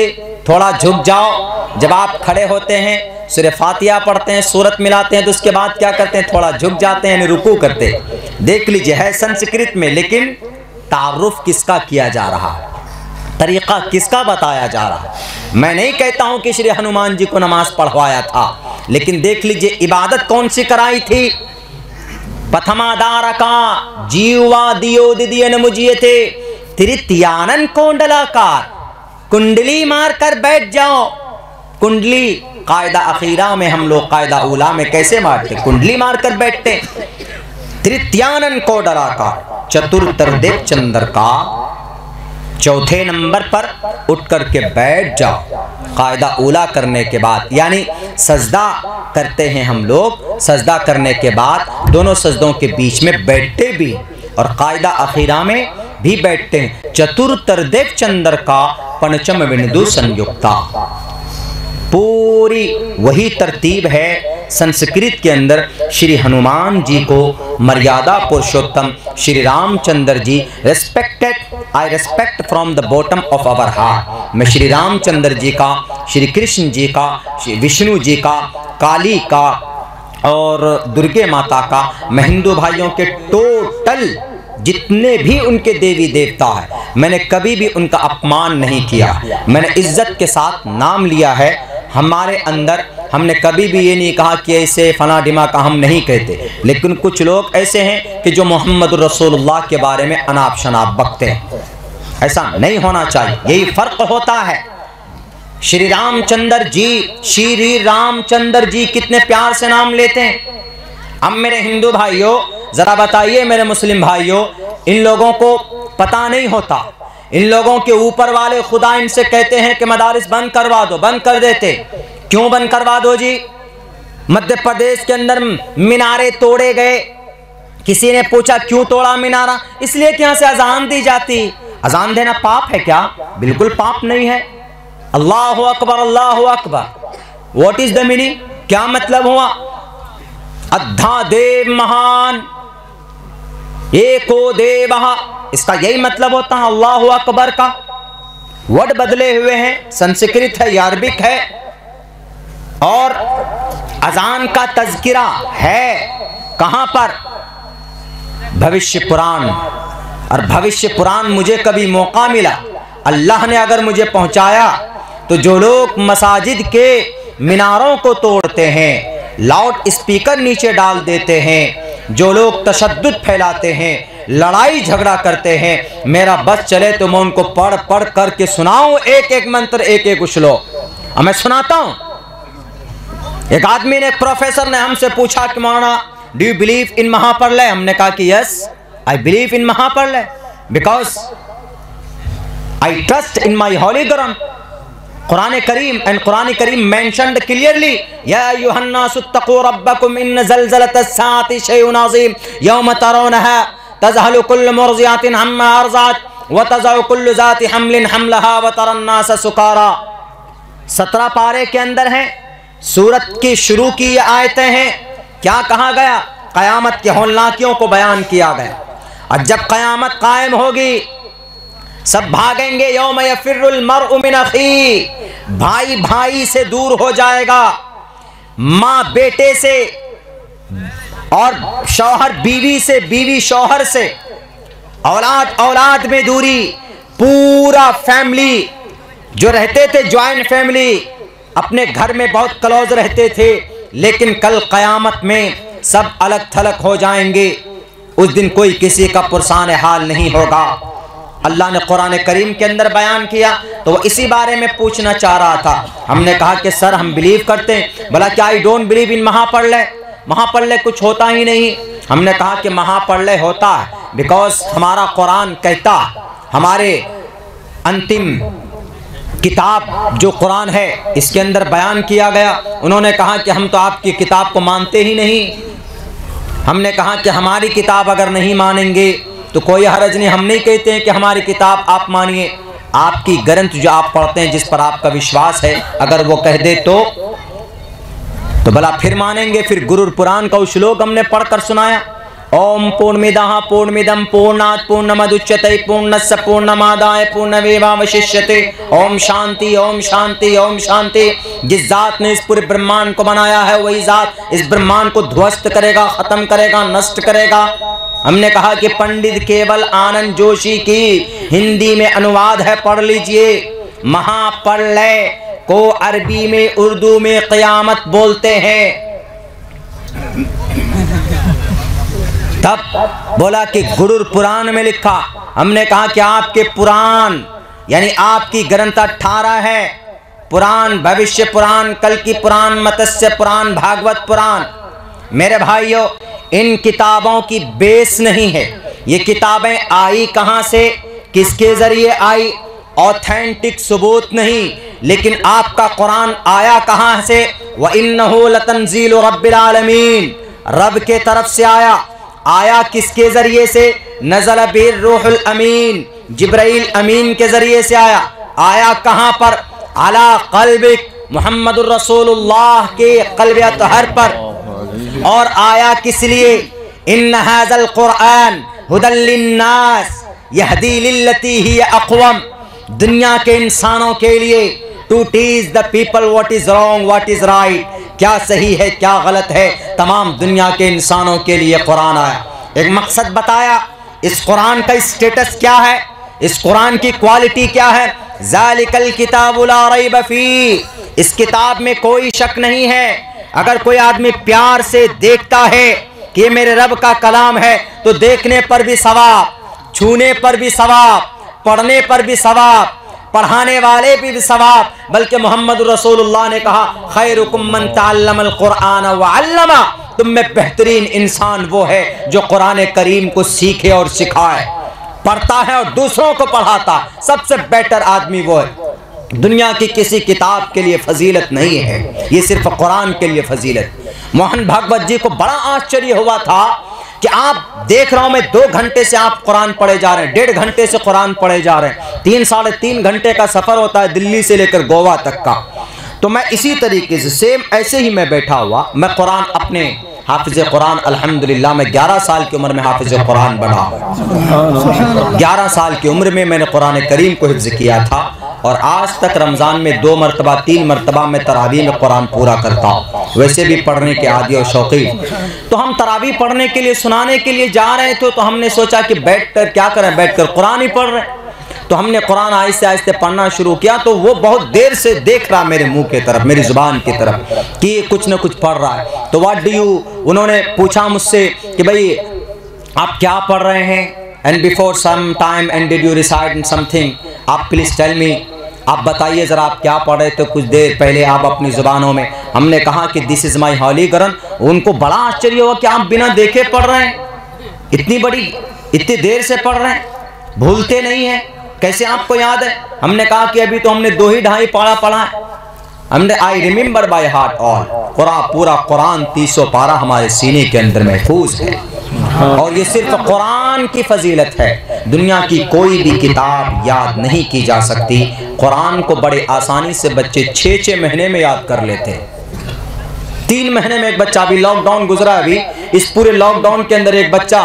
थोड़ा झुक जाओ। जब आप खड़े होते हैं, सूरह फातिहा पढ़ते हैं, सूरत मिलाते हैं, तो उसके बाद क्या करते हैं? थोड़ा झुक जाते हैं, रुकू करते हैं। देख लीजिए, है संस्कृत में, लेकिन तारुफ किसका किया जा रहा है, तरीका किसका बताया जा रहा है। मैं नहीं कहता हूं कि श्री हनुमान जी को नमाज पढ़वाया था, लेकिन देख लीजिए इबादत कौन सी कराई थी? प्रथमादारका जीवा दियो दिदियन मुझियते, तृतीयानन कुंडलाकार, कुंडली मार कर बैठ जाओ। कुंडली कायदा अखीरा में हम लोग कायदा उला में कैसे मारते? कुंडली मार कर बैठते। तृतीयानन कुंडलाकार, चतुर्थ देव चंद्र का चौथे नंबर पर उठ करके बैठ जाओ कायदा उला करने के बाद। यानी सजदा करते हैं हम लोग, सजदा करने के बाद दोनों सजदों के बीच में बैठते भी और कायदा अखीरा में भी बैठते हैं। चतुर्देव चंद्र का पंचम बिंदु संयुक्ता, पूरी वही तरतीब है। संस्कृत के अंदर श्री हनुमान जी को मर्यादा पुरुषोत्तम Shri Ramchandra ji respected, I respect from the bottom of our heart. मैं श्री रामचंद्र जी का, श्री कृष्ण जी का, श्री विष्णु जी का, काली का और दुर्गे माता का, मैं हिंदू भाइयों के टोटल जितने भी उनके देवी देवता है, मैंने कभी भी उनका अपमान नहीं किया। मैंने इज्जत के साथ नाम लिया है। हमारे अंदर हमने कभी भी ये नहीं कहा कि ऐसे फला डिमा का हम नहीं कहते। लेकिन कुछ लोग ऐसे हैं कि जो मोहम्मद रसूलुल्लाह के बारे में अनाप शनाप बकते हैं। ऐसा नहीं होना चाहिए, यही फर्क होता है। श्री रामचंद्र जी, श्री रामचंद्र जी कितने प्यार से नाम लेते हैं। अब मेरे हिंदू भाइयों जरा बताइए, मेरे मुस्लिम भाइयों, इन लोगों को पता नहीं होता। इन लोगों के ऊपर वाले खुदा इनसे कहते हैं कि मदारिस बंद करवा दो, बंद कर देते। क्यों बंद करवा दो जी? मध्य प्रदेश के अंदर मीनारे तोड़े गए। किसी ने पूछा क्यों तोड़ा मीनारा? इसलिए कि यहां से अजान दी जाती। अजान देना पाप है क्या? बिल्कुल पाप नहीं है। अल्लाहु अकबर, अल्लाहु Akbar, what is the meaning? क्या मतलब हुआ? अद्धा देव महान एको देवः, इसका यही मतलब होता है अल्लाहु अकबर का। वर्ड बदले हुए हैं, संस्कृत है या अरबिक है। और अजान का तज़किरा है कहां पर? भविष्य पुराण। और भविष्य पुराण मुझे कभी मौका मिला, अल्लाह ने अगर मुझे पहुंचाया, तो जो लोग मसाजिद के मीनारों को तोड़ते हैं, लाउड स्पीकर नीचे डाल देते हैं, जो लोग तशद्दुद फैलाते हैं, लड़ाई झगड़ा करते हैं, मेरा बस चले तो मैं उनको पढ़ पढ़ करके सुनाऊं एक एक मंत्र, एक एक श्लोक। मैं सुनाता हूं। एक आदमी ने, एक प्रोफेसर ने हमसे पूछा कि मौलाना डू यू बिलीव इन महाप्रलय? हमने कहा कि यस आई बिलीव इन महाप्रलय because I trust in my holy Quran. Quran करीम एंड कुरान करीम मेंशन्ड क्लियरली, या अय्युहन्नासु तक़ू रब्बकुम इन्न ज़लज़लतस्साअति शैउन अज़ीम यौम तरौनहा तज़हलु कुल्लु मुर्ज़िअतिन अम्मा अर्ज़अत व तज़अु कुल्लु ज़ाति हम्लिन हम्लहा व तरन्नास सुकारा। 17 पारे के अंदर हैं, सूरत की शुरू की ये आयतें हैं। क्या कहा गया? क़यामत के हौलनाकियों को बयान किया गया। और जब क़यामत कायम होगी, सब भागेंगे। यौम यफ़िर्रुल मर्उ मिन अख़ी, भाई भाई से दूर हो जाएगा, माँ बेटे से, और शौहर बीवी से, बीवी शौहर से, औलाद औलाद में दूरी। पूरा फैमिली जो रहते थे ज्वाइंट फैमिली, अपने घर में बहुत क्लोज रहते थे, लेकिन कल क़यामत में सब अलग थलग हो जाएंगे। उस दिन कोई किसी का पुरसान हाल नहीं होगा। अल्लाह ने कुरान करीम के अंदर बयान किया, तो वो इसी बारे में पूछना चाह रहा था। हमने कहा कि सर हम बिलीव करते हैं। बोला क्या आई डोंट बिलीव इन महाप्रलय? महाप्रलय कुछ होता ही नहीं। हमने कहा कि महाप्रलय होता है बिकॉज हमारा कुरान कहता, हमारे अंतिम किताब जो कुरान है इसके अंदर बयान किया गया। उन्होंने कहा कि हम तो आपकी किताब को मानते ही नहीं। हमने कहा कि हमारी किताब अगर नहीं मानेंगे तो कोई हरज नहीं, हम नहीं कहते हैं कि हमारी किताब आप मानिए। आपकी ग्रंथ जो आप पढ़ते हैं, जिस पर आपका विश्वास है, अगर वो कह दे तो भला फिर मानेंगे। फिर गुरु पुराण का श्लोक हमने पढ़कर सुनाया, ओम पूर्णमिदः पूर्णमिदं पूर्णात् पूर्णमुदच्यते पूर्णस्य पूर्णमादाय पूर्णमेवावशिष्यते। ओम शांति, ओम शांति, ओम शांति। जिस जात ने इस पूरे ब्रह्मांड को बनाया है, वही जात इस ब्रह्मांड को ध्वस्त करेगा, खत्म करेगा, नष्ट करेगा। हमने कहा कि पंडित केवल आनंद जोशी की हिंदी में अनुवाद है, पढ़ लीजिए। महाप्रलय को अरबी में, उर्दू में क़यामत बोलते हैं। तब बोला कि गुरु पुराण में लिखा हमने कहा कि आपके पुराण यानी आपकी ग्रंथ 18 है, पुराण, भविष्य पुराण, कल की पुराण, मत्स्य पुराण, भागवत पुराण। मेरे भाइयों, इन किताबों की बेस नहीं है। ये किताबें आई कहाँ से, किसके जरिए आई, ऑथेंटिक सबूत नहीं। लेकिन आपका कुरान आया कहाँ से? व इन्नहु लतंजीलु रब्बिल आलमीन, रब के तरफ से आया। आया किसके जरिए से? नज़ल बिर रूहुल अमीन, जिब्राइल अमीन के जरिए से आया। आया कहाँ पर? अला क़ल्बिक, मुहम्मदुर रसूलुल्लाह के क़ल्ब अतहर पर। और आया किस लिए? इन्न हाज़ल कुरान हुदल लिन्नास यहदी लिल्लती हिय अक़वम, दुनिया के इंसानों के लिए, to teach the people what is wrong what is right, क्या सही है क्या गलत है, तमाम दुनिया के इंसानों के लिए कुरान आया। एक मकसद बताया। इस कुरान का स्टेटस क्या है, इस कुरान की क्वालिटी क्या है? ज़ालिकल किताबु ला रैब फीह, इस किताब में कोई शक नहीं है। अगर कोई आदमी प्यार से देखता है कि ये मेरे रब का कलाम है, तो देखने पर भी सवाब, छूने पर भी सवाब, पढ़ने पर भी सवाब, पढ़ाने वाले भी सवाब। बल्कि मोहम्मद रसूलुल्लाह ने कहा, खैरुकुम मन तअल्लमल कुरआन व अल्लमा, तुम में बेहतरीन इंसान वो है जो कुरान करीम को सीखे और सिखाए, पढ़ता है और दूसरों को पढ़ाता है। सबसे बेटर आदमी वो है। दुनिया की किसी किताब के लिए फजीलत नहीं है, ये सिर्फ कुरान के लिए फजीलत। मोहन भागवत जी को बड़ा आश्चर्य हुआ था कि आप देख रहा हूं मैं 2 घंटे से आप कुरान पढ़े जा रहे हैं, 1.5 घंटे से कुरान पढ़े जा रहे हैं। 3 साढ़े 3 घंटे का सफर होता है दिल्ली से लेकर गोवा तक का। तो मैं इसी तरीके से सेम ऐसे ही मैं बैठा हुआ, मैं कुरान अपने हाफिज कुरान, अल्हम्दुलिल्लाह मैं 11 साल की उम्र में हाफिज कुरान बना। 11 साल की उम्र में मैंने कुरान करीम को हिफ्ज किया था और आज तक रमज़ान में 2 मरतबा 3 मरतबा मैं तरावी में कुरान पूरा करता हूँ। वैसे भी पढ़ने के आदी और शौकीन। तो हम तरावी पढ़ने के लिए, सुनाने के लिए जा रहे थे, तो हमने सोचा कि बैठकर क्या करें, बैठकर कुरान ही पढ़ रहे। तो हमने कुरान आहिस्ते आहिस्ते पढ़ना शुरू किया। तो वो बहुत देर से देख रहा मेरे मुंह की तरफ, मेरी जुबान की तरफ कि ये कुछ न कुछ पढ़ रहा है। तो व्हाट डू यू, उन्होंने पूछा मुझसे कि भाई आप क्या पढ़ रहे हैं, and before some time and did you reside something, आप प्लीज टेल मी, आप बताइए ज़रा आप क्या पढ़ रहे थे कुछ देर पहले आप अपनी ज़ुबानों में। हमने कहा कि दिस इज़ माई हॉली कुरान। उनको बड़ा आश्चर्य हुआ कि आप बिना देखे पढ़ रहे हैं, इतनी देर से पढ़ रहे हैं, भूलते नहीं हैं, कैसे आपको याद है? हमने कहा कि अभी तो हमने 2 ही ढाई पारा पढ़ा है। हमने I remember by heart all, पूरा कुरान 300 पारा हमारे सीने के अंदर महफूज है। और ये सिर्फ कुरान की फजीलत है, दुनिया की कोई भी किताब याद नहीं की जा सकती। कुरान को बड़े आसानी से बच्चे 6-6 महीने में याद कर लेते हैं। 3 महीने में एक बच्चा, अभी लॉकडाउन गुजरा, अभी इस पूरे लॉकडाउन के अंदर एक बच्चा,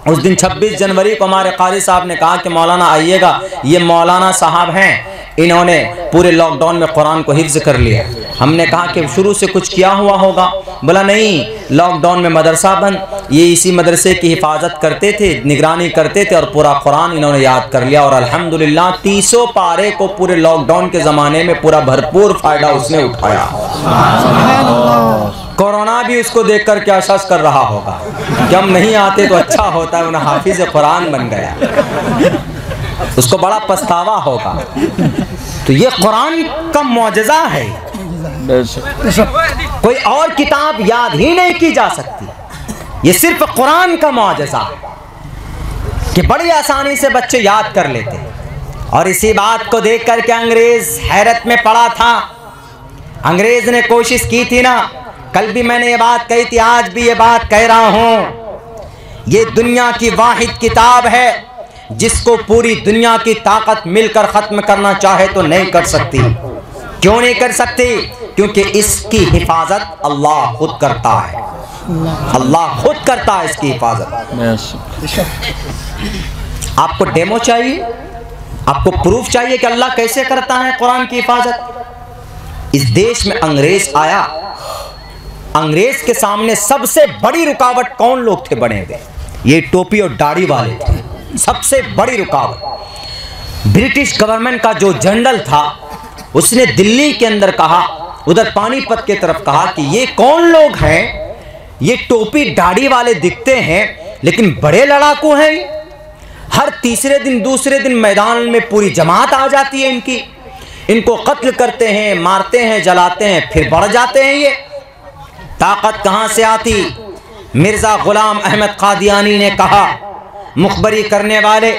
उस दिन 26 जनवरी को हमारे कारी साहब ने कहा कि मौलाना आइएगा, ये मौलाना साहब हैं, इन्होंने पूरे लॉकडाउन में कुरान को हिफ्ज कर लिया। हमने कहा कि शुरू से कुछ किया हुआ होगा। बोला नहीं, लॉकडाउन में मदरसा बंद, ये इसी मदरसे की हिफाजत करते थे, निगरानी करते थे और पूरा कुरान इन्होंने याद कर लिया। और अल्हम्दुलिल्लाह 300 पारे को पूरे लॉकडाउन के ज़माने में पूरा भरपूर फ़ायदा उसने उठाया। कोरोना भी उसको देख कर क्या शश कर रहा होगा कि हम नहीं आते तो अच्छा होता है, उन्हें हाफिज कुरान बन गया, उसको बड़ा पछतावा होगा। तो ये कुरान का मौजज़ा है, कोई और किताब याद ही नहीं की जा सकती। ये सिर्फ कुरान का मौजज़ा है कि बड़ी आसानी से बच्चे याद कर लेते। और इसी बात को देख कर के अंग्रेज हैरत में पड़ा था। अंग्रेज ने कोशिश की थी ना, कल भी मैंने ये बात कही थी, आज भी ये बात कह रहा हूं, ये दुनिया की वाहिद किताब है जिसको पूरी दुनिया की ताकत मिलकर ख़त्म करना चाहे तो नहीं कर सकती। क्यों नहीं कर सकती? क्योंकि इसकी हिफाजत अल्लाह खुद करता है, अल्लाह खुद करता है इसकी हिफाजत। आपको डेमो चाहिए, आपको प्रूफ चाहिए कि अल्लाह कैसे करता है कुरान की हिफाजत। इस देश में अंग्रेज आया, अंग्रेज के सामने सबसे बड़ी रुकावट कौन लोग थे बने हुए? ये टोपी और दाढ़ी वाले थे, सबसे बड़ी रुकावट। ब्रिटिश गवर्नमेंट का जो जनरल था उसने दिल्ली के अंदर कहा, उधर पानीपत की तरफ कहा कि ये कौन लोग हैं, ये टोपी दाढ़ी वाले दिखते हैं लेकिन बड़े लड़ाकू हैं। हर तीसरे दिन दूसरे दिन मैदान में पूरी जमात आ जाती है इनको कत्ल करते हैं, मारते हैं, जलाते हैं, फिर बढ़ जाते हैं। ये ताकत कहाँ से आती? मिर्ज़ा गुलाम अहमद कादियानी ने कहा, मुखबरी करने वाले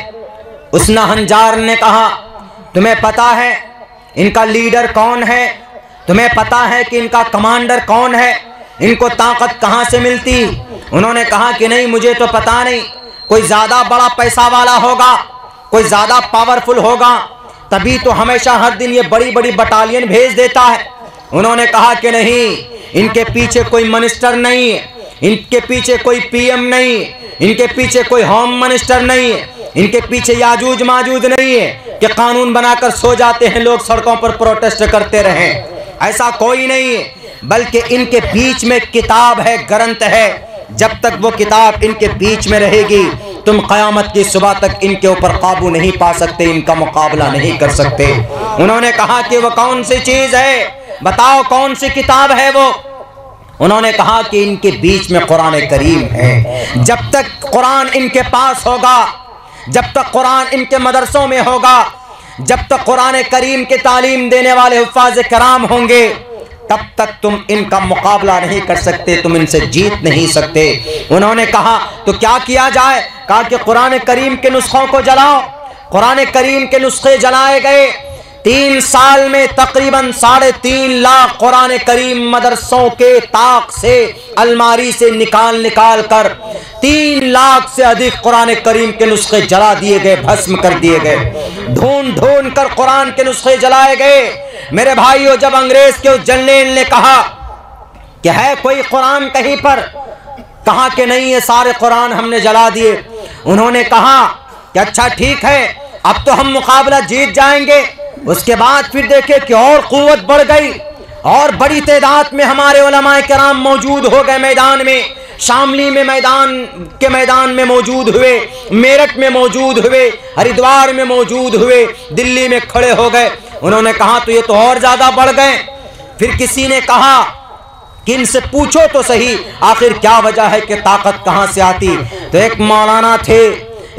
उसना हंजार ने कहा, तुम्हें पता है इनका लीडर कौन है? तुम्हें पता है कि इनका कमांडर कौन है? इनको ताकत कहाँ से मिलती? उन्होंने कहा कि नहीं, मुझे तो पता नहीं। कोई ज़्यादा बड़ा पैसा वाला होगा, कोई ज़्यादा पावरफुल होगा, तभी तो हमेशा हर दिन ये बड़ी बड़ी बटालियन भेज देता है। उन्होंने कहा कि नहीं, इनके पीछे कोई मिनिस्टर नहीं है, इनके पीछे कोई पीएम नहीं है, इनके पीछे कोई होम मिनिस्टर नहीं है, इनके पीछे याजूज माजूज नहीं है कि कानून बनाकर सो जाते हैं लोग सड़कों पर प्रोटेस्ट करते रहें। ऐसा कोई नहीं है, बल्कि इनके बीच में किताब है, ग्रंथ है। जब तक वो किताब इनके बीच में रहेगी, तुम क़यामत की सुबह तक इनके ऊपर काबू नहीं पा सकते, इनका मुकाबला नहीं कर सकते। उन्होंने कहा कि वो कौन सी चीज़ है, बताओ कौन सी किताब है वो? उन्होंने कहा कि इनके बीच में कुरान करीम है। जब तक कुरान इनके पास होगा, जब तक कुरान इनके मदरसों में होगा, जब तक कुरान करीम की तालीम देने वाले हुफ़ाज़ कराम होंगे, तब तक तुम इनका मुकाबला नहीं कर सकते, तुम इनसे जीत नहीं सकते। उन्होंने कहा तो क्या किया जाए? कहा कि कुरान करीम के नुस्खों को जलाओ। कुरान करीम के नुस्खे जलाए गए। 3 साल में तकरीबन 3.5 लाख कुरान करीम मदरसों के ताक से, अलमारी से निकाल कर 3 लाख से अधिक कुरान करीम के नुस्खे जला दिए गए, भस्म कर दिए गए। ढूंढ कर कुरान के नुस्खे जलाए गए। मेरे भाइयों, जब अंग्रेज के उस जनरल ने कहा कि है कोई कुरान कहीं पर, कहा कि नहीं, ये सारे कुरान हमने जला दिए। उन्होंने कहा कि अच्छा ठीक है, अब तो हम मुकाबला जीत जाएंगे। उसके बाद फिर देखे कि और कुव्वत बढ़ गई और बड़ी तादाद में हमारे उलमाए किराम मौजूद हो गए मैदान में। शामली में मैदान में मौजूद हुए, मेरठ में मौजूद हुए, हरिद्वार में मौजूद हुए, दिल्ली में खड़े हो गए। उन्होंने कहा तो ये तो और ज्यादा बढ़ गए। फिर किसी ने कहा कि इनसे पूछो तो सही, आखिर क्या वजह है कि ताकत कहां से आती? तो एक मौलाना थे,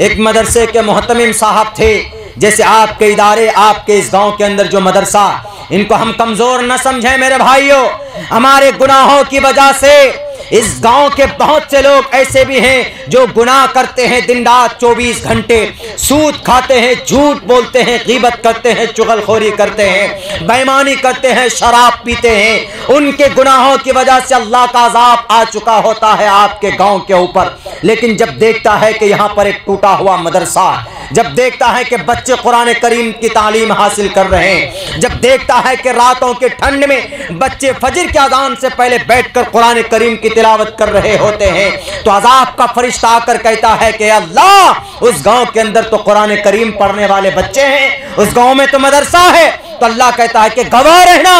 एक मदरसे के मोहतमिम साहब थे। जैसे आपके इदारे, आपके इस गांव के अंदर जो मदरसा, इनको हम कमजोर न समझें मेरे भाइयों। हमारे गुनाहों की वजह से इस गांव के बहुत से लोग ऐसे भी हैं जो गुनाह करते हैं, दिन रात 24 घंटे सूद खाते हैं, झूठ बोलते हैं, गीबत करते हैं, चुगलखोरी करते हैं, बेईमानी करते हैं, शराब पीते हैं। उनके गुनाहों की वजह से अल्लाह का अजाब आ चुका होता है आपके गांव के ऊपर। लेकिन जब देखता है कि यहाँ पर एक टूटा हुआ मदरसा, जब देखता है कि बच्चे कुरान करीम की तालीम हासिल कर रहे हैं, जब देखता है कि रातों के ठंड में बच्चे फजर के अज़ान से पहले बैठकर कुरान करीम की तिलावत कर रहे होते हैं, तो अज़ाब का फरिश्ता आकर कहता है कि अल्लाह, उस गांव के अंदर तो कुरान करीम पढ़ने वाले बच्चे हैं, उस गांव में तो मदरसा है। तो अल्लाह कहता है कि गवाह रहना,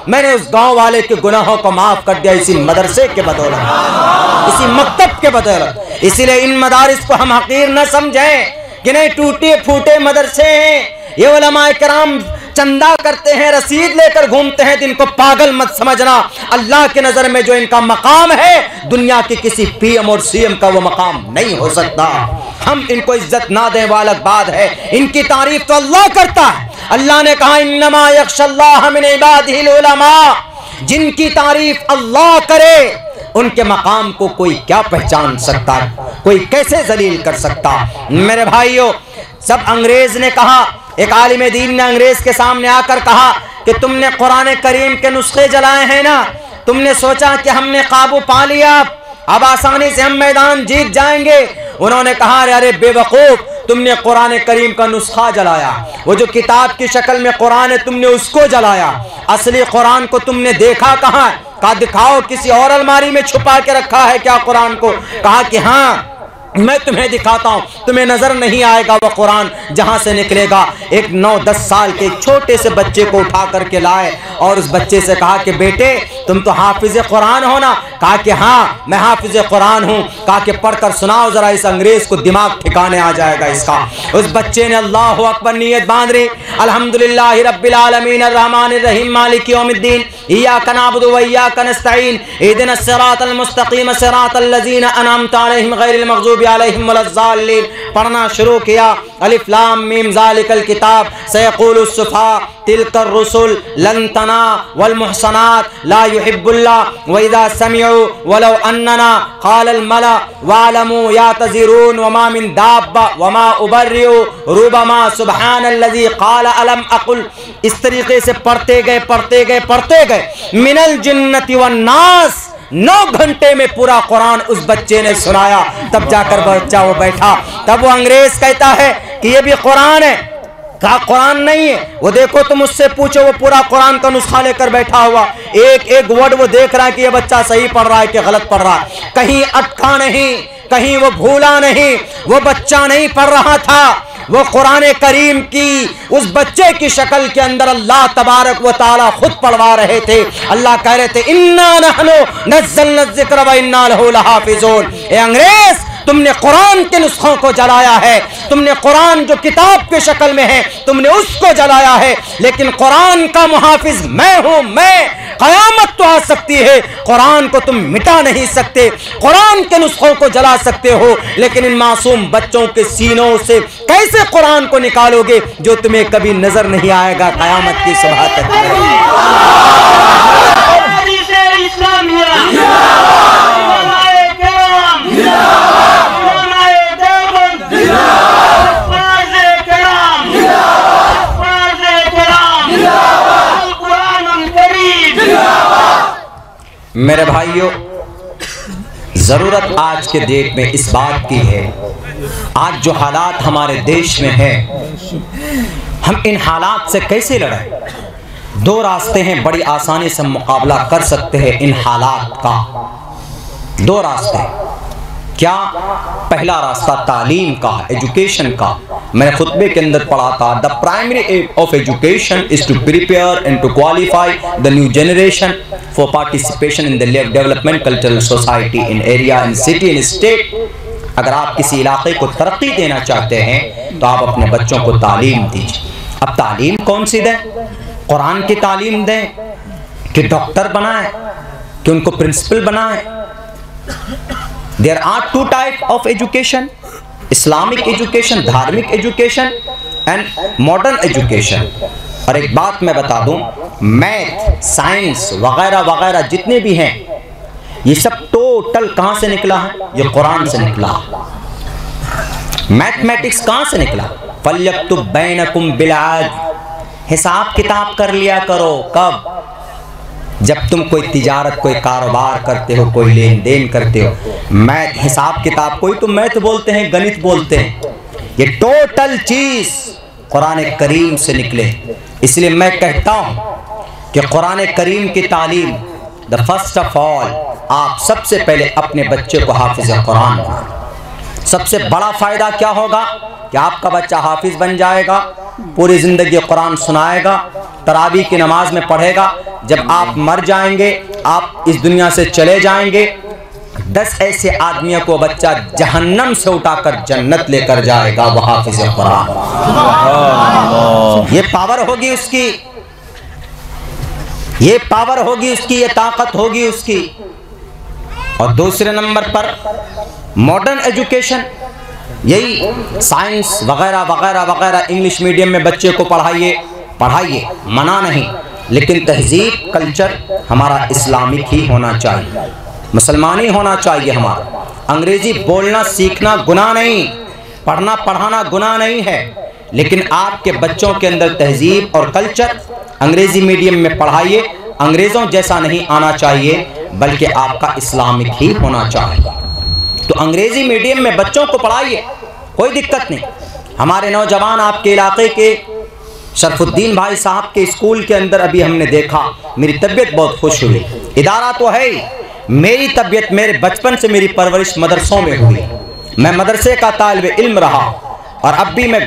मैंने उस गांव वाले के गुनाहों को माफ कर दिया इसी मदरसे के बदौलत, इसी मकतब के बदौलत। इसीलिए इन मदारिस को हम हकीर न समझें कि नहीं टूटे फूटे मदरसे हैं, ये उलमाए किराम चंदा करते हैं, रसीद लेकर घूमते हैं, तो इनको पागल मत समझना। अल्लाह के नजर में जो इनका मकाम है, दुनिया के किसी पीएम और सीएम का वो मकाम नहीं हो सकता। हम इनको इज्जत ना दें वो अलग बात है, इनकी तारीफ तो अल्लाह करता है। अल्लाह ने कहा इन्नमा यख्शल्लाह मिन इबादिहिल उलमा, जिनकी तारीफ अल्लाह करे उनके मकाम को कोई क्या पहचान सकता, कोई कैसे जलील कर सकता। मेरे भाइयों, सब अंग्रेज ने कहा, एक आलिम दीन ने अंग्रेज के सामने आकर कहा कि तुमने कुरान करीम के नुस्खे जलाए हैं ना, तुमने सोचा कि हमने काबू पा लिया, अब आसानी से हम मैदान जीत जाएंगे। उन्होंने कहा अरे बेवकूफ, तुमने कुरान करीम का नुस्खा जलाया, वो जो किताब की शक्ल में कुरान है तुमने उसको जलाया, असली कुरान को तुमने देखा कहाँ? कहा दिखाओ, किसी और अलमारी में छुपा के रखा है क्या कुरान को? कहा कि हाँ मैं तुम्हें दिखाता हूं, तुम्हें नजर नहीं आएगा वो कुरान जहां से निकलेगा। एक 9-10 साल के एक छोटे से बच्चे को उठा करके लाए और उस बच्चे से कहा कि बेटे तुम तो हाफिज कुरान हो ना? कहा कि हाँ मैं हाफिज कुरान हूँ। कहा कि पढ़कर सुनाओ जरा, इस अंग्रेज को दिमाग ठिकाने आ जाएगा इसका। उस बच्चे ने अल्लाह अकबर नियत बांध रही, अल्हम्दुलिल्लाहि रब्बिल आलमीन अर्रहमानिर रहीम मालिक यौमिद्दीन इय्याका नअबुदु व इय्याका नस्तईन इहदिनस सिरातल मुस्तकीम सिरातल लज़ीना अनअमता अलैहिम गैरिल मग़ज़ूबि अलैहिम वलज़्ज़ालिन। पढ़ना शुरू किया, अलिफ लाम मीम ज़ालिकल किताब सयक़ूलुस सुफ़हा तिलकर रुसुल लन तना वल मुहसनात ला युहिब्बुल्लाह व इज़ा समिउ वलौ अन्नना क़ालल मला वअलमू यातज़िरून वमा मिन दाब्बा वमा उबर्रिउ रुबमा सुब्हानल्लज़ी क़ाल अलम अक़ुल। इस तरीके से पढ़ते गए मिनल जिन्नति वन नास। 9 घंटे में पूरा कुरान उस बच्चे ने सुनाया। तब जाकर बच्चा वो बैठा, तब वो अंग्रेज कहता है कि ये भी कुरान है। कहा कुरान नहीं है, वो देखो तुम उससे पूछो, वो पूरा कुरान का नुस्खा लेकर बैठा हुआ, एक एक वर्ड वो देख रहा है कि ये बच्चा सही पढ़ रहा है कि गलत पढ़ रहा है। कहीं अटका नहीं, कहीं वो भूला नहीं। वो बच्चा नहीं पढ़ रहा था, वो कुरान करीम की उस बच्चे की शक्ल के अंदर अल्लाह तबारक व तआला खुद पढ़वा रहे थे। अल्लाह कह रहे थे इन्ना नहनु नज़्ज़लना ज़िक्र व इन्ना लहु लहाफ़िज़ून। ए अंग्रेज, तुमने कुरान के नुस्खों को जलाया है, तुमने कुरान जो किताब के शक्ल में है तुमने उसको जलाया है, लेकिन कुरान का मुहाफिज मैं हूं। मैं, कयामत तो आ सकती है, कुरान को तुम मिटा नहीं सकते। कुरान के नुस्खों को जला सकते हो, लेकिन इन मासूम बच्चों के सीनों से कैसे कुरान को निकालोगे जो तुम्हें कभी नजर नहीं आएगा कयामत की सुबह तक। मेरे भाइयों, जरूरत आज के डेट में इस बात की है, आज जो हालात हमारे देश में है, हम इन हालात से कैसे लड़ें। 2 रास्ते हैं, बड़ी आसानी से मुकाबला कर सकते हैं इन हालात का। 2 रास्ते। क्या? पहला रास्ता तालीम का, एजुकेशन का। मैंने खुतबे के अंदर पढ़ा था, the primary aim of education is to prepare and to qualify the new generation for participation in the development cultural society in area in city in state. अगर आप किसी इलाके को तरक्की देना चाहते हैं तो आप अपने बच्चों को तालीम दीजिए। अब तालीम कौन सी दें? कुरान की तालीम दें कि डॉक्टर बनाएं, कि उनको प्रिंसिपल बनाएं। There are 2 types of education, Islamic education, धार्मिक education and modern education। और एक बात मैं बता दूं, मैथ, साइंस वगैरह वगैरह जितने भी हैं, ये सब टोटल कहां से निकला है? ये कुरान से निकला। मैथमेटिक्स कहां से निकला? फल्यक्तुब बैनकुम बिल अदल, हिसाब किताब कर लिया करो। कब? जब तुम कोई तिजारत, कोई कारोबार करते हो, कोई लेन देन करते हो। मैथ, हिसाब किताब, कोई तो मैथ बोलते हैं, गणित बोलते हैं, ये टोटल चीज कुरान करीम से निकले। इसलिए मैं कहता हूं कि कुरान करीम की तालीम, द फर्स्ट ऑफ ऑल, आप सबसे पहले अपने बच्चे को हाफिज कुरान बनाएं। सबसे बड़ा फायदा क्या होगा कि आपका बच्चा हाफिज बन जाएगा, पूरी जिंदगी कुरान सुनाएगा, तरावी की नमाज में पढ़ेगा। जब आप मर जाएंगे, आप इस दुनिया से चले जाएंगे, 10 ऐसे आदमियों को बच्चा जहन्नम से उठाकर जन्नत लेकर जाएगा, वह हाफिज कुरान। ये पावर होगी उसकी, ये पावर होगी उसकी, ये ताकत होगी उसकी। और दूसरे नंबर पर मॉडर्न एजुकेशन, यही साइंस वगैरह वगैरह वगैरह, इंग्लिश मीडियम में बच्चे को पढ़ाइए, मना नहीं, लेकिन तहजीब कल्चर हमारा इस्लामिक ही होना चाहिए, मुसलमानी होना चाहिए हमारा। अंग्रेजी बोलना सीखना गुनाह नहीं, पढ़ना पढ़ाना गुनाह नहीं है, लेकिन आपके बच्चों के अंदर तहजीब और कल्चर अंग्रेजी मीडियम में पढ़ाइए। अंग्रेज़ों जैसा नहीं आना चाहिए, बल्कि आपका इस्लामिक ही होना चाहिए। तो अंग्रेजी मीडियम में बच्चों को पढ़ाइए, कोई दिक्कत नहीं। हमारे नौजवान आपके इलाके के शरफुद्दीन भाई साहब के स्कूल के अंदर अभी हमने देखा, मेरी तबीयत बहुत खुश हुई। इदारा तो है ही, मेरी तबीयत, मेरे बचपन से मेरी परवरिश मदरसों में हुई, मैं मदरसे का तालिब इल्म रहा, और अब भी मैं